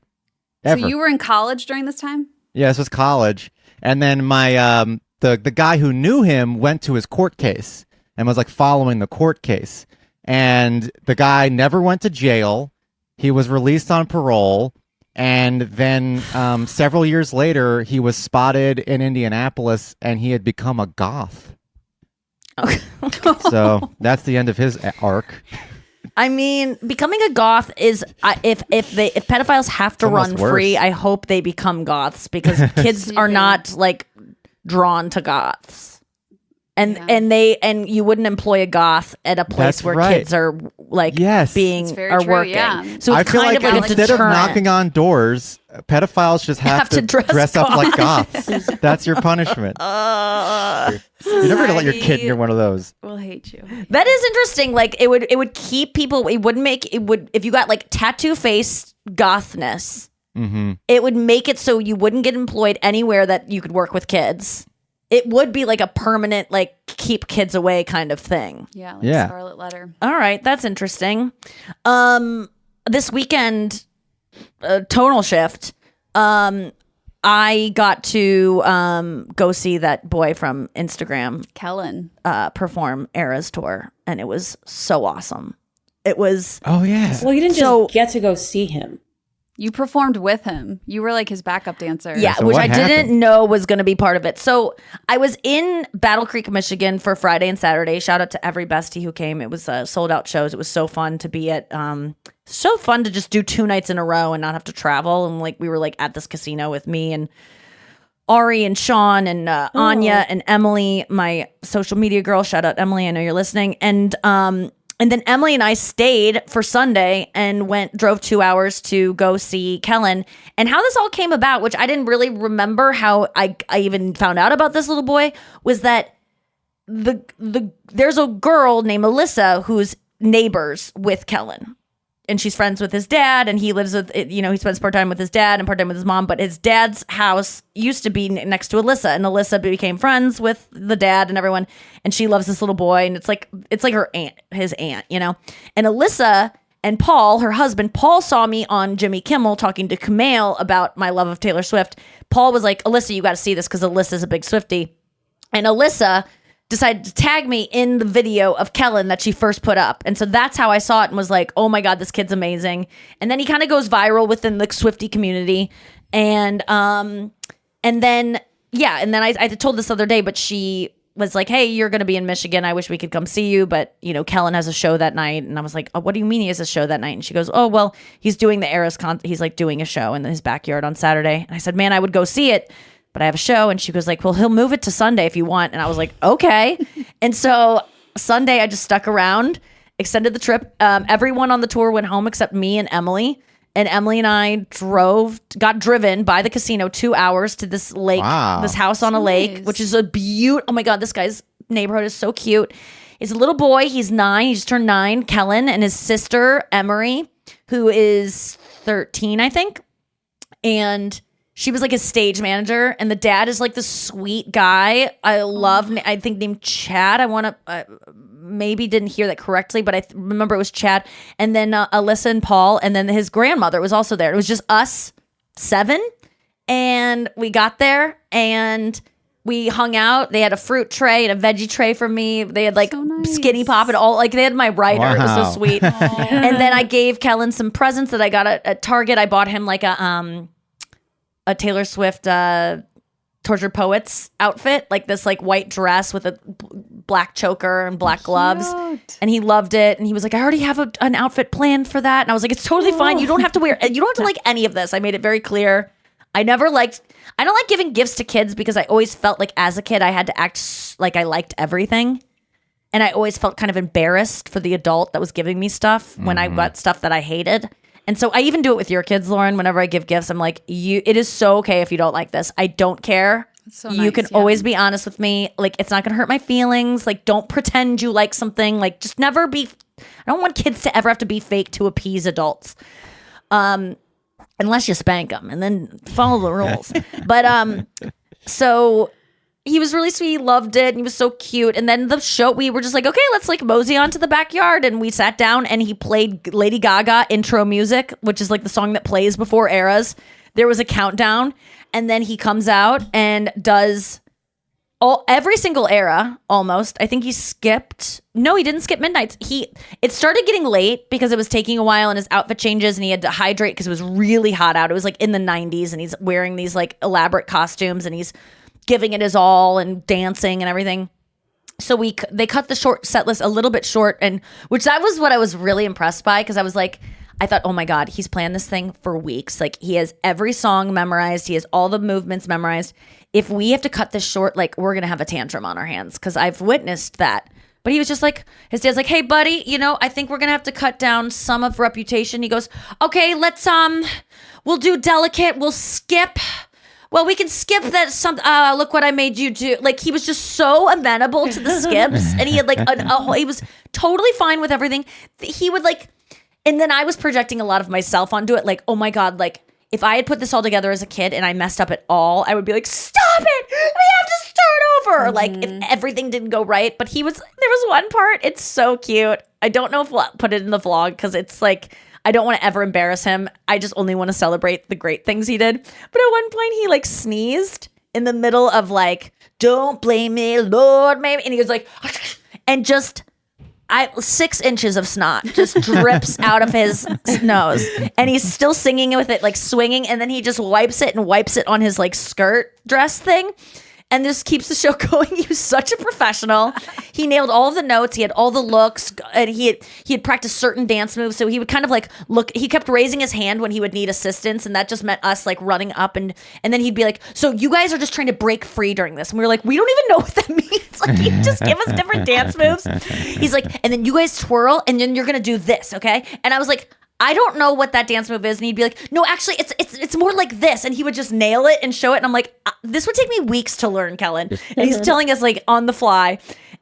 Ever. So you were in college during this time? Yeah, this was college. And then my the guy who knew him went to his court case and was like following the court case. And the guy never went to jail. He was released on parole. And then several years later, he was spotted in Indianapolis and he had become a goth. So that's the end of his arc. I mean, becoming a goth is if pedophiles have to almost run worse. free, I hope they become goths because kids are not like drawn to goths. And you wouldn't employ a goth at a place That's where right. kids are like Yes. being It's very are true, working. yeah. So I it's feel kind like of like a instead of deterrent. knocking on doors, pedophiles just have to dress up like goths. That's your punishment. You're never gonna let your kid near one of those. We'll hate you. That is interesting. Like it would keep people. It wouldn't make it would if you got like tattoo face gothness. Mm-hmm. It would make it so you wouldn't get employed anywhere that you could work with kids. It would be like a permanent, like keep kids away kind of thing. Yeah, like Yeah. Scarlet Letter. All right, that's interesting. This weekend, tonal shift. I got to go see that boy from Instagram Kellen. perform Era's tour, and it was so awesome. It was Oh yeah. Well, you didn't So- just get to go see him. You performed with him. You were like his backup dancer. yeah, So which what I happened? didn't know was going to be part of it. So I was in Battle Creek, Michigan for Friday and Saturday. Shout out to every bestie who came. It was sold out shows. It was so fun to be at. So fun to just do 2 nights in a row and not have to travel. And like we were like at this casino with me and Ari and Sean and Anya and Emily, my social media girl. Shout out Emily. I know you're listening. And then Emily and I stayed for Sunday and drove 2 hours to go see Kellen. And how this all came about, which I didn't really remember how I even found out about this little boy, was that there's a girl named Alyssa who's neighbors with Kellen. And she's friends with his dad, and he lives with, he spends part-time with his dad and part-time with his mom, but his dad's house used to be next to Alyssa, and Alyssa became friends with the dad and everyone, and she loves this little boy, and it's like her aunt, his aunt, And Alyssa and Paul, her husband, Paul saw me on Jimmy Kimmel talking to Kumail about my love of Taylor Swift. Paul was like, Alyssa, you got to see this, because Alyssa's a big Swiftie. And Alyssa decided to tag me in the video of Kellen that she first put up. And so that's how I saw it and was like, oh my God, this kid's amazing. And then he kind of goes viral within the Swiftie community. And then I told this other day, but she was like, hey, you're going to be in Michigan. I wish we could come see you. But, Kellen has a show that night. And I was like, oh, what do you mean he has a show that night? And she goes, oh, well, he's doing the Eras he's like doing a show in his backyard on Saturday. And I said, man, I would go see it, but I have a show. And she goes like, well, he'll move it to Sunday if you want. And I was like, okay. And so Sunday I just stuck around, extended the trip. Everyone on the tour went home except me and Emily. And Emily and I got driven by the casino 2 hours to this lake, Wow. this house on a lake, Nice. which is a beaut. Oh my God, this guy's neighborhood is so cute. He's a little boy. He's 9. He just turned 9. Kellen and his sister, Emery, who is 13, I think. And she was like his stage manager, and the dad is like this sweet guy. I think named Chad. I want to maybe didn't hear that correctly, but I remember it was Chad. And then Alyssa and Paul, and then his grandmother was also there. It was just us 7, and we got there and we hung out. They had a fruit tray and a veggie tray for me. They had like So nice. skinny pop and all. Like they had my writer. It was Wow. so sweet. And then I gave Kellen some presents that I got at Target. I bought him like a Taylor Swift Tortured Poets outfit, like this like white dress with a black choker and black gloves. Cute. And he loved it. And he was like, I already have an outfit planned for that. And I was like, it's totally fine. You don't have to like any of this. I made it very clear. I don't like giving gifts to kids because I always felt like as a kid I had to act like I liked everything. And I always felt kind of embarrassed for the adult that was giving me stuff when I got stuff that I hated. And so I even do it with your kids, Lauren. Whenever I give gifts, I'm like, it is so okay if you don't like this. I don't care. So You nice, can yeah. always be honest with me. Like, it's not going to hurt my feelings. Like, don't pretend you like something. Like, just never be. I don't want kids to ever have to be fake to appease adults. Unless you spank them and then follow the rules. But so he was really sweet. He loved it. And he was so cute. And then the show, we were just like, okay, let's like mosey on to the backyard. And we sat down and he played Lady Gaga intro music, which is like the song that plays before Eras. There was a countdown. And then he comes out and does every single era almost. I think he skipped. No, he didn't skip Midnights. It started getting late because it was taking a while and his outfit changes and he had to hydrate because it was really hot out. It was like in the 90s and he's wearing these like elaborate costumes and he's giving it his all and dancing and everything. So they cut the short set list a little bit short, and which that was what I was really impressed by, because I was like, I thought, oh my God, he's planned this thing for weeks. Like, he has every song memorized. He has all the movements memorized. If we have to cut this short, like, we're going to have a tantrum on our hands, because I've witnessed that. But he was just like, his dad's like, hey, buddy, I think we're going to have to cut down some of Reputation. He goes, okay, we'll do Delicate. We'll skip. Well, we can skip that. Look what I made you do. Like, he was just so amenable to the skips. And he had like, he was totally fine with everything. He would like, and then I was projecting a lot of myself onto it. Like, oh my God, like, if I had put this all together as a kid and I messed up at all, I would be like, stop it. We have to start over. Like, if everything didn't go right. But there was one part. It's so cute. I don't know if we'll put it in the vlog, because it's like, I don't want to ever embarrass him. I just only want to celebrate the great things he did. But at one point he like sneezed in the middle of like, don't blame me, Lord, maybe. And he was like, and just 6 inches of snot just drips out of his nose. And he's still singing with it, like swinging. And then he just wipes it on his like skirt dress thing. And this keeps the show going. He was such a professional. He nailed all of the notes. He had all the looks, and he had practiced certain dance moves. So he would kind of like look. He kept raising his hand when he would need assistance, and that just meant us like running up, and then he'd be like, "So you guys are just trying to break free during this?" And we were like, "We don't even know what that means." Like, he just give us different dance moves. He's like, "And then you guys twirl, and then you're gonna do this, okay?" And I was like, I don't know what that dance move is. And he'd be like, no, actually, it's more like this. And he would just nail it and show it. And I'm like, this would take me weeks to learn, Kellen. And he's telling us like on the fly.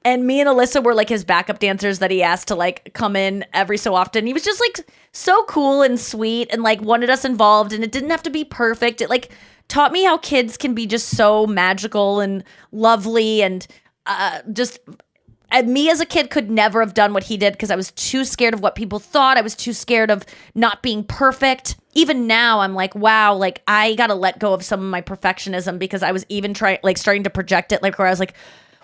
And me and Alyssa were like his backup dancers that he asked to like come in every so often. He was just like so cool and sweet and like wanted us involved. And it didn't have to be perfect. It like taught me how kids can be just so magical and lovely and just... And me as a kid could never have done what he did, because I was too scared of what people thought. I was too scared of not being perfect. Even now, I'm like, wow, like I got to let go of some of my perfectionism, because I was even starting to project it, like where I was like,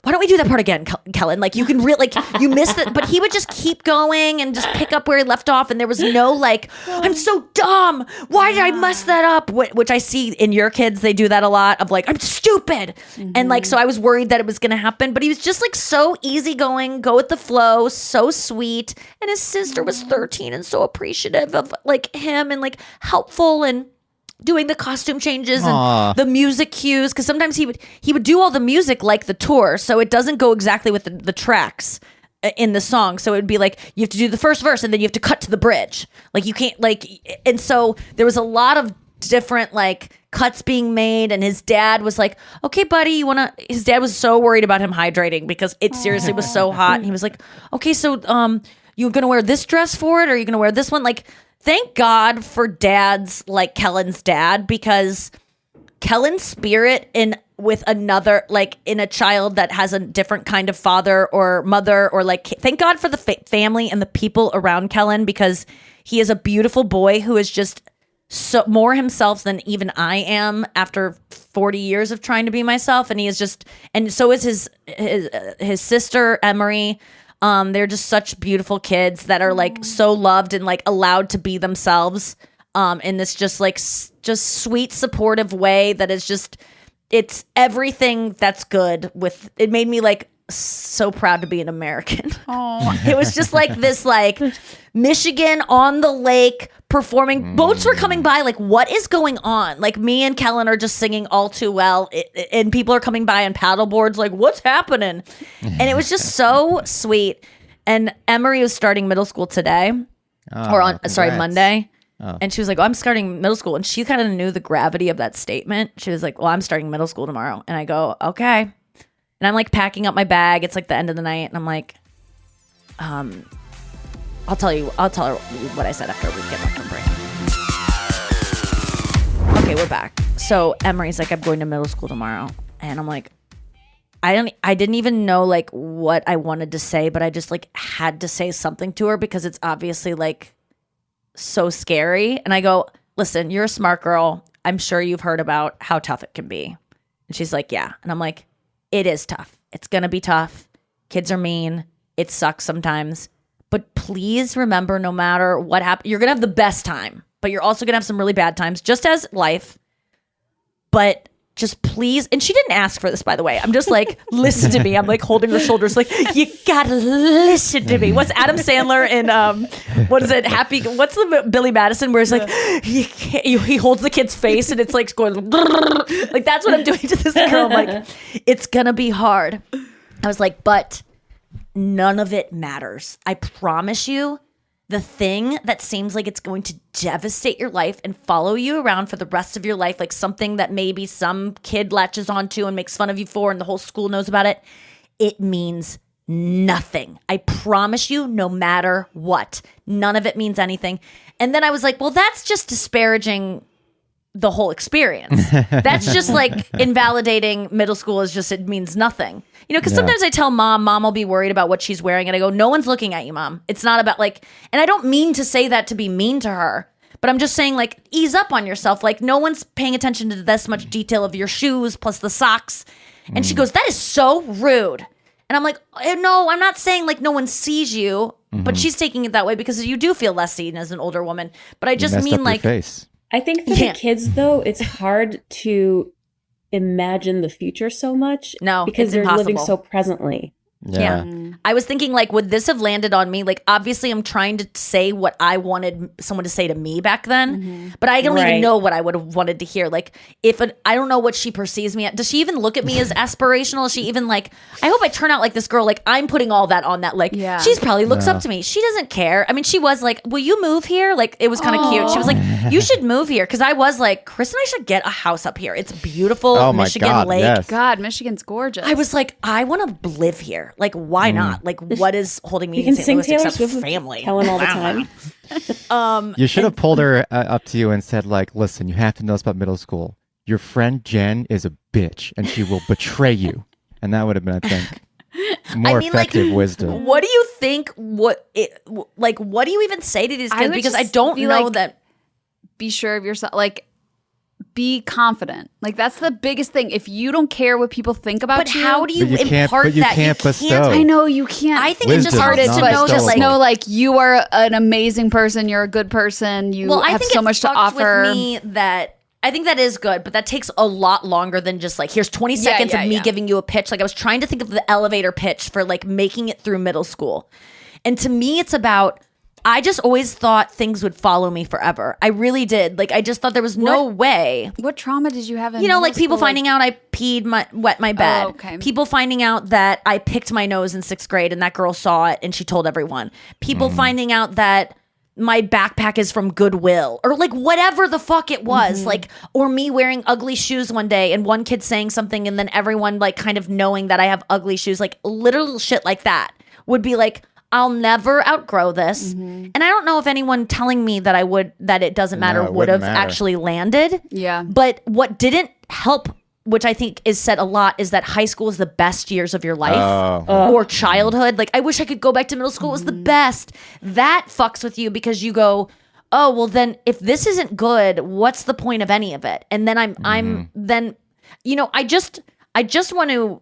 why don't we do that part again, Kellen? Like, you can really, like, you missed it. But he would just keep going and just pick up where he left off. And there was no, like, I'm so dumb. Why did I mess that up? Which I see in your kids, they do that a lot of like, I'm stupid. And like, so I was worried that it was going to happen. But he was just like so easygoing, go with the flow, so sweet. And his sister was 13 and so appreciative of like him and like helpful and doing the costume changes and the music cues, because sometimes he would do all the music like the tour, so it doesn't go exactly with the tracks in the song. So it would be like, you have to do the first verse and then you have to cut to the bridge, like you can't like. And so there was a lot of different like cuts being made, and his dad was like, okay buddy, his dad was so worried about him hydrating, because it seriously was so hot. And he was like, okay, so you're gonna wear this dress for it, or are you gonna wear this one? Like, thank God for dads like Kellen's dad, because Kellen's spirit with another, like in a child that has a different kind of father or mother, or like, thank God for the family and the people around Kellen, because he is a beautiful boy who is just so more himself than even I am after 40 years of trying to be myself. And he is just, and so is his sister, Emery. They're just such beautiful kids that are like so loved and like allowed to be themselves in this just like just sweet, supportive way that is just, it's everything that's good. With it made me like so proud to be an American. It was just like this like Michigan on the lake performing. Boats were coming by, like, what is going on? Like, me and Kellen are just singing All Too Well, and people are coming by on paddle boards, like, what's happening? And it was just so sweet. And Emery was starting middle school today, Monday. And she was like, I'm starting middle school. And she kind of knew the gravity of that statement. She was like, well, I'm starting middle school tomorrow. And I go, okay. And I'm like packing up my bag. It's like the end of the night. And I'm like, I'll tell her what I said after we get back from break. Okay, we're back. So Emery's like, I'm going to middle school tomorrow. And I'm like, I didn't even know like what I wanted to say, but I just like had to say something to her, because it's obviously like so scary. And I go, listen, you're a smart girl. I'm sure you've heard about how tough it can be. And she's like, yeah. And I'm like, it is tough. It's going to be tough. Kids are mean. It sucks sometimes. But please remember, no matter what happens, you're going to have the best time, but you're also going to have some really bad times, just as life. But just please, and she didn't ask for this, by the way. I'm just like, listen to me. I'm like holding her shoulders, like, you gotta listen to me. What's Adam Sandler in what is it? What's the Billy Madison where it's like he holds the kid's face and it's like going like that's what I'm doing to this girl. I'm like, it's gonna be hard. I was like, but none of it matters. I promise you. The thing that seems like it's going to devastate your life and follow you around for the rest of your life, like something that maybe some kid latches onto and makes fun of you for and the whole school knows about it, it means nothing. I promise you, no matter what. None of it means anything. And then I was like, well, that's just disparaging the whole experience. That's just like invalidating middle school is just, it means nothing. You know, because sometimes I tell mom will be worried about what she's wearing. And I go, no one's looking at you, mom. It's not about like, and I don't mean to say that to be mean to her, but I'm just saying like, ease up on yourself. Like no one's paying attention to this much detail of your shoes plus the socks. And she goes, that is so rude. And I'm like, no, I'm not saying like no one sees you, but she's taking it that way because you do feel less seen as an older woman. But I just mean like, face. I think for the kids, though, it's hard to imagine the future so much. No, because it's they're living impossible. so presently. Yeah. I was thinking like, would this have landed on me? Like, obviously I'm trying to say what I wanted someone to say to me back then, but I don't even know what I would have wanted to hear. Like I don't know what she perceives me at. Does she even look at me as aspirational? Is she even like, I hope I turn out like this girl. Like I'm putting all that on that. Like she's probably looks up to me. She doesn't care. I mean, she was like, will you move here? Like it was kind of cute. She was like, you should move here. Cause I was like, Chris and I should get a house up here. It's beautiful. Oh my Michigan God, Lake. yes. God, Michigan's gorgeous. I was like, I want to live here. Like, why not? Like, what is holding me You in can St. sing Louis Taylor except Swift with family? Kellen all the time. You should have pulled her up to you and said, like, listen, you have to know this about middle school. Your friend Jen is a bitch and she will betray you. And that would have been, I think, more effective wisdom. What do you think? What do you even say to these I kids? would Because I just don't be know like, that. be sure of yourself. Like, be confident. Like that's the biggest thing. If you don't care what people think about But you, how do you But you can't- impart but you that? can't bestow. I know you can't. I think it just Wisdom, helps not to know that, bestowable. like, know like you are an amazing person. You're a good person. You well, I have think so it much to fucked offer. with me that I think that is good, but that takes a lot longer than just like here's 20 seconds of me giving you a pitch. Like I was trying to think of the elevator pitch for like making it through middle school, and to me, it's about. I just always thought things would follow me forever. I really did. Like I just thought there was no way. What trauma did you have in You know, middle like people school? finding out I wet my bed. okay. People finding out that I picked my nose in 6th grade and that girl saw it and she told everyone. People finding out that my backpack is from Goodwill or like whatever the fuck it was. Like, or me wearing ugly shoes one day and one kid saying something and then everyone like kind of knowing that I have ugly shoes, like literal shit like that would be like, I'll never outgrow this. And I don't know if anyone telling me that that it doesn't matter it would have wouldn't matter. actually landed. Yeah. But what didn't help, which I think is said a lot, is that high school is the best years of your life or childhood. Like, I wish I could go back to middle school. It was the best. That fucks with you because you go, oh, well, then if this isn't good, what's the point of any of it? And then I'm then, you know, I just want to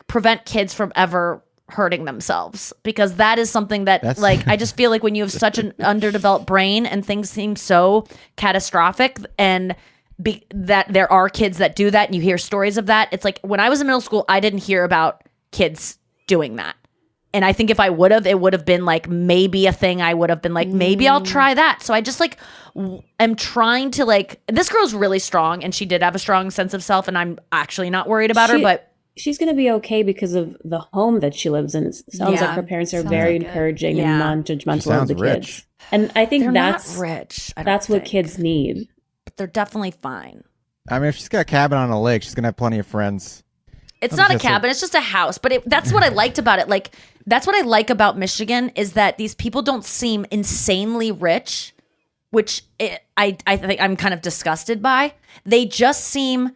prevent kids from ever hurting themselves because that is something that like I just feel like when you have such an underdeveloped brain and things seem so catastrophic and that there are kids that do that and you hear stories of that. It's like when I was in middle school, I didn't hear about kids doing that. And I think if I would have, it would have been like maybe a thing. I would have been like, maybe I'll try that. So I just like am trying to like, this girl's really strong and she did have a strong sense of self and I'm actually not worried about her, but she's going to be okay because of the home that she lives in. It sounds like her parents are very encouraging and non-judgmental of the rich. kids. And I think they're that's not rich. That's what kids need. But they're definitely fine. I mean, if she's got a cabin on a lake, she's going to have plenty of friends. It's not a cabin. It's just a house. But that's what I liked about it. Like, that's what I like about Michigan is that these people don't seem insanely rich, which I think I'm kind of disgusted by. They just seem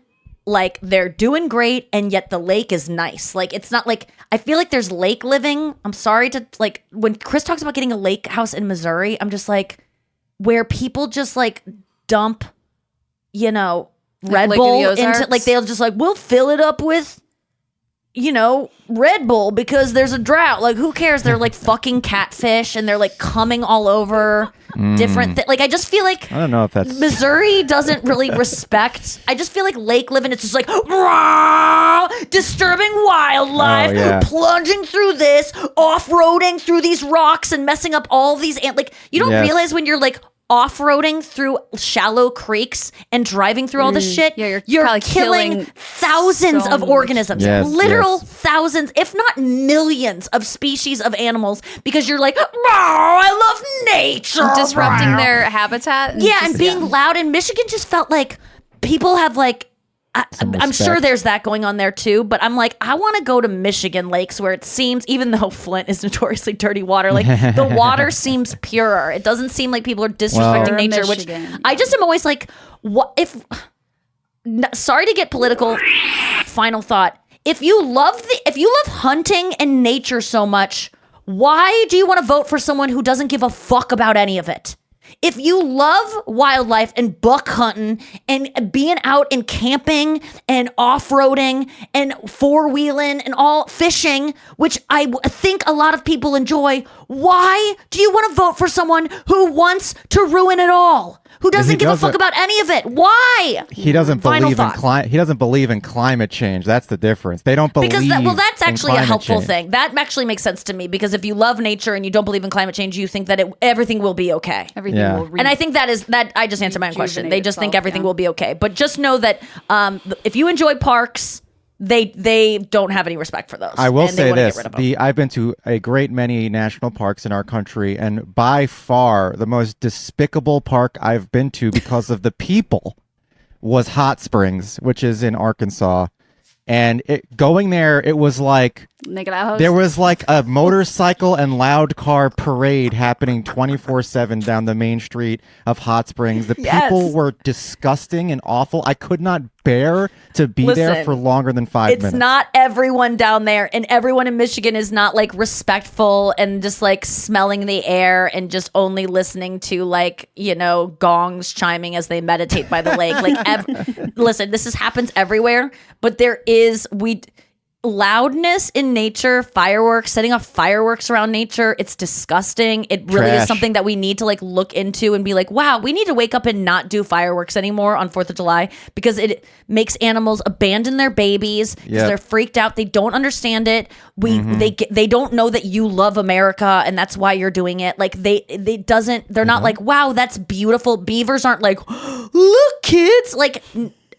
like they're doing great and yet the lake is nice. Like it's not like I feel like there's lake living. I'm sorry to like when Chris talks about getting a lake house in Missouri, I'm just like where people just like dump, you know, Red Lake of Bull the into Ozarks? like they'll just like we'll fill it up with Red Bull because there's a drought. Like, who cares? They're like fucking catfish and they're like coming all over different things. Like, I just feel like I don't know if that's Missouri doesn't really respect. I just feel like Lake living, it's just like "Rah!" Disturbing wildlife, Oh, yeah. plunging through this, off-roading through these rocks and messing up all these like you don't Yes. realize when you're like off-roading through shallow creeks and driving through all this shit, Yeah, you're you're probably killing killing thousands so of much. organisms, Yes, literal yes. thousands, if not millions of species of animals because you're like, I love nature. Disrupting their habitat. Yeah, and just- being loud in Michigan just felt like people have like I'm sure respect. there's that going on there too, but I'm like, I want to go to Michigan lakes where it seems, even though Flint is notoriously dirty water, like the water seems purer. It doesn't seem like people are disrespecting Well- nature, which Michigan, I just am always like, what if? Sorry to get political. Final thought: if you love hunting and nature so much, why do you want to vote for someone who doesn't give a fuck about any of it? If you love wildlife and buck hunting and being out and camping and off-roading and four-wheeling and all fishing, which I think a lot of people enjoy, why do you want to vote for someone who wants to ruin it all? Who doesn't give a fuck about any of it? Why? He doesn't Final believe in thought. he doesn't believe in climate change. That's the difference. They don't believe Because that's in actually a climate helpful change. thing. That actually makes sense to me because if you love nature and you don't believe in climate change, you think that everything will be okay. everything Yeah. will And I think that I just answered my own question. They just think itself, everything yeah. will be okay. But just know that if you enjoy parks, they don't have any respect for those. I will and they say wanna this: get rid of them. I've been to a great many national parks in our country, and by far the most despicable park I've been to because of the people was Hot Springs, which is in Arkansas. And going there, it was like Nigga, there was like a motorcycle and loud car parade happening 24/7 down the main street of Hot Springs. The Yes. people were disgusting and awful. I could not bear to be there Listen, for longer than 5 It's minutes. not everyone down there, and everyone in Michigan is not like respectful and just like smelling the air and just only listening to like gongs chiming as they meditate by the lake. Like, listen, this happens everywhere, but there is loudness in nature, fireworks, setting off fireworks around nature. It's disgusting. It really is Trash. something that we need to like look into and be like, wow, we need to wake up and not do fireworks anymore on 4th of July because it makes animals abandon their babies because Yep. they're freaked out. They don't understand it. They don't know that you love America and that's why you're doing it. Like they're not like, wow, that's beautiful. Beavers aren't like, look, kids. Like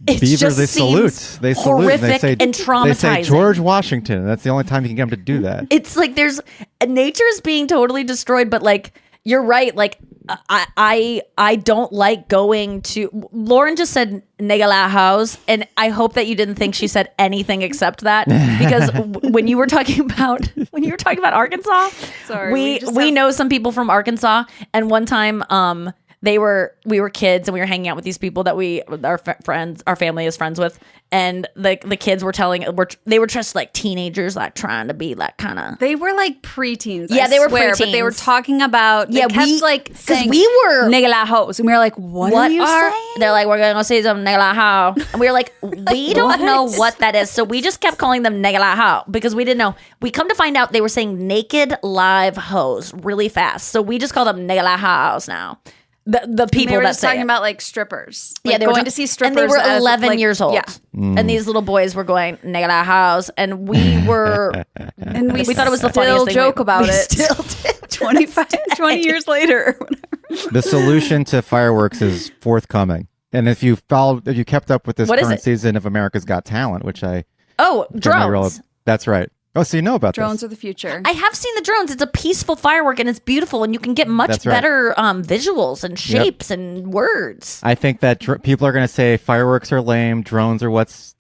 it Beavers, just they seems salute. They salute. horrific And they say, and traumatizing. They say George Washington. That's the only time you can get them to do that. It's like there's nature is being totally destroyed, but like you're right. Like I don't like going to. Lauren just said "negala house," and I hope that you didn't think she said anything except that because when you were talking about Arkansas, Sorry, we know some people from Arkansas, and one time we were kids and we were hanging out with these people that our family is friends with, and the kids were they were just like teenagers, like trying to be like kind of. They were like preteens. Yeah, I they were swear, but they were preteens. talking about. They kept like saying we were nigga la hoes, and we were like, "What are you saying?" They're like, we're gonna go see some negala how, and we were like, we don't know what that is, so we just kept calling them negala how because we didn't know. We come to find out they were saying naked live hoes really fast, so we just call them negala hows now. The people They were that just say talking it. about like strippers. Yeah, Like, they were going to see strippers, and they were as, 11 like, years old. Yeah, And these little boys were going negala house, and we were, and we thought it was the still funniest thing. joke about we it. Still did. 20 years later. The solution to fireworks is forthcoming. And if you kept up with this What is current it? season of America's Got Talent, which I Oh, generally drones. that's right. Oh, so you know about Drones this? are the future. I have seen the drones. It's a peaceful firework and it's beautiful, and you can get much That's right. better visuals and shapes and words. I think that people are going to say fireworks are lame, drones are what's.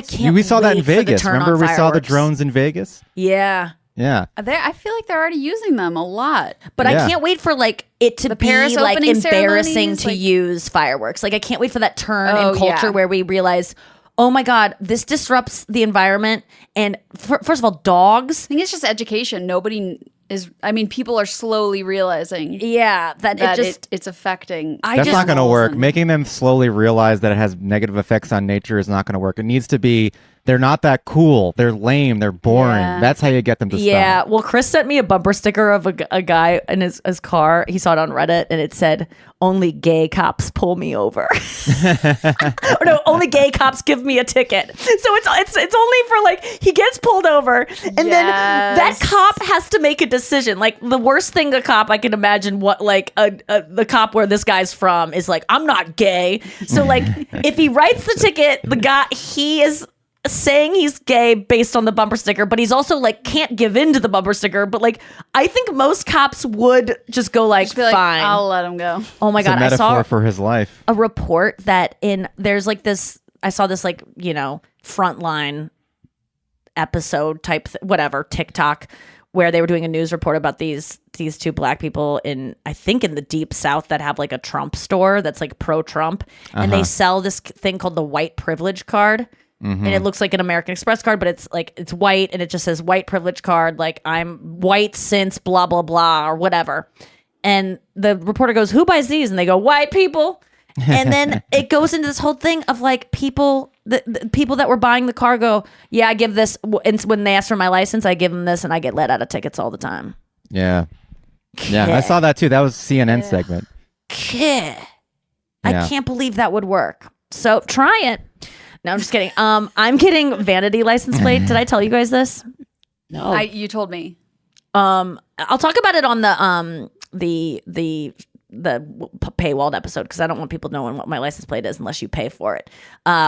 can't We saw that in wait for the Vegas. turn Remember on we saw the fireworks. drones in Vegas? Yeah. Yeah. I feel like they're already using them a lot. But Yeah. I can't wait for like it to The be Paris like opening embarrassing ceremonies, to like- use fireworks. Like I can't wait for that turn Oh, in culture yeah. where we realize, oh my God, this disrupts the environment. And first of all, dogs. I think it's just education. Nobody is. I mean, people are slowly realizing Yeah, that it just. it's affecting. That's not going to animals work. and- Making them slowly realize that it has negative effects on nature is not going to work. It needs to be they're not that cool. They're lame. They're boring. Yeah. That's how you get them to Yeah. stop. Well, Chris sent me a bumper sticker of a guy in his car. He saw it on Reddit and it said, "Only gay cops pull me over." Or no, only gay cops give me a ticket. So it's only for like, he gets pulled over and then that cop has to make a decision. Like the worst thing a cop I can imagine what like the cop where this guy's from is like, I'm not gay. So like if he writes the ticket, the guy, he is saying he's gay based on the bumper sticker, but he's also like can't give in to the bumper sticker. But like I think most cops would just go like, Just be like, fine. I'll let him go. Oh my It's a god, I metaphor saw for his life. a report that there's like this, I saw this like, frontline episode type whatever TikTok where they were doing a news report about these two black people in, I think in the deep South, that have like a Trump store that's like pro Trump, and they sell this thing called the white privilege card. And it looks like an American Express card, but it's white and it just says white privilege card. Like I'm white since blah, blah, blah, or whatever. And the reporter goes, "Who buys these?" And they go, "White people." And then it goes into this whole thing of like people, the people that were buying the car go, "Yeah, I give this." And when they ask for my license, I give them this and I get let out of tickets all the time. Yeah. Yeah. I saw that too. That was CNN segment. Yeah. I Yeah. can't believe that would work. So try it. No, I'm just kidding. I'm getting vanity license plate. Did I tell you guys this? No. You told me. I'll talk about it on the paywalled episode because I don't want people knowing what my license plate is unless you pay for it,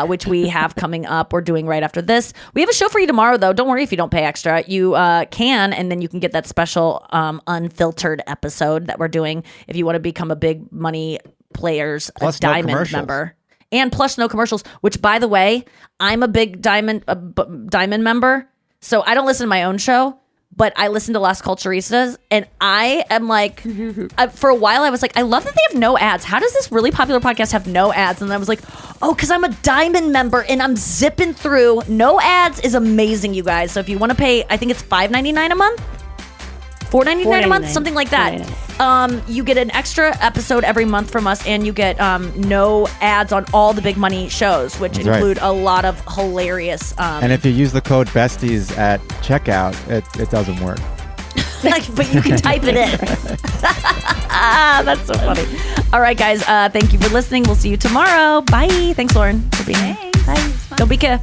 which we have coming up. We're doing right after this. We have a show for you tomorrow, though. Don't worry if you don't pay extra. You can, and then you can get that special unfiltered episode that we're doing if you want to become a Big Money Players Plus no Diamond commercials. member. And plus no commercials, which by the way, I'm a big Diamond member. So I don't listen to my own show, but I listen to Las Culturistas, and I am like, for a while I was like, I love that they have no ads. How does this really popular podcast have no ads? And then I was like, oh, because I'm a Diamond member and I'm zipping through. No ads is amazing, you guys. So if you want to pay, I think it's $5.99 a month. $4.99 a month, $4.99. something like that. You get an extra episode every month from us, and you get no ads on all the Big Money shows, which That's right. include a lot of hilarious. And if you use the code BESTIES at checkout, it doesn't work. But you can type it in. That's so funny. All right, guys. Thank you for listening. We'll see you tomorrow. Bye. Thanks, Lauren, for being here. Bye. Don't be care.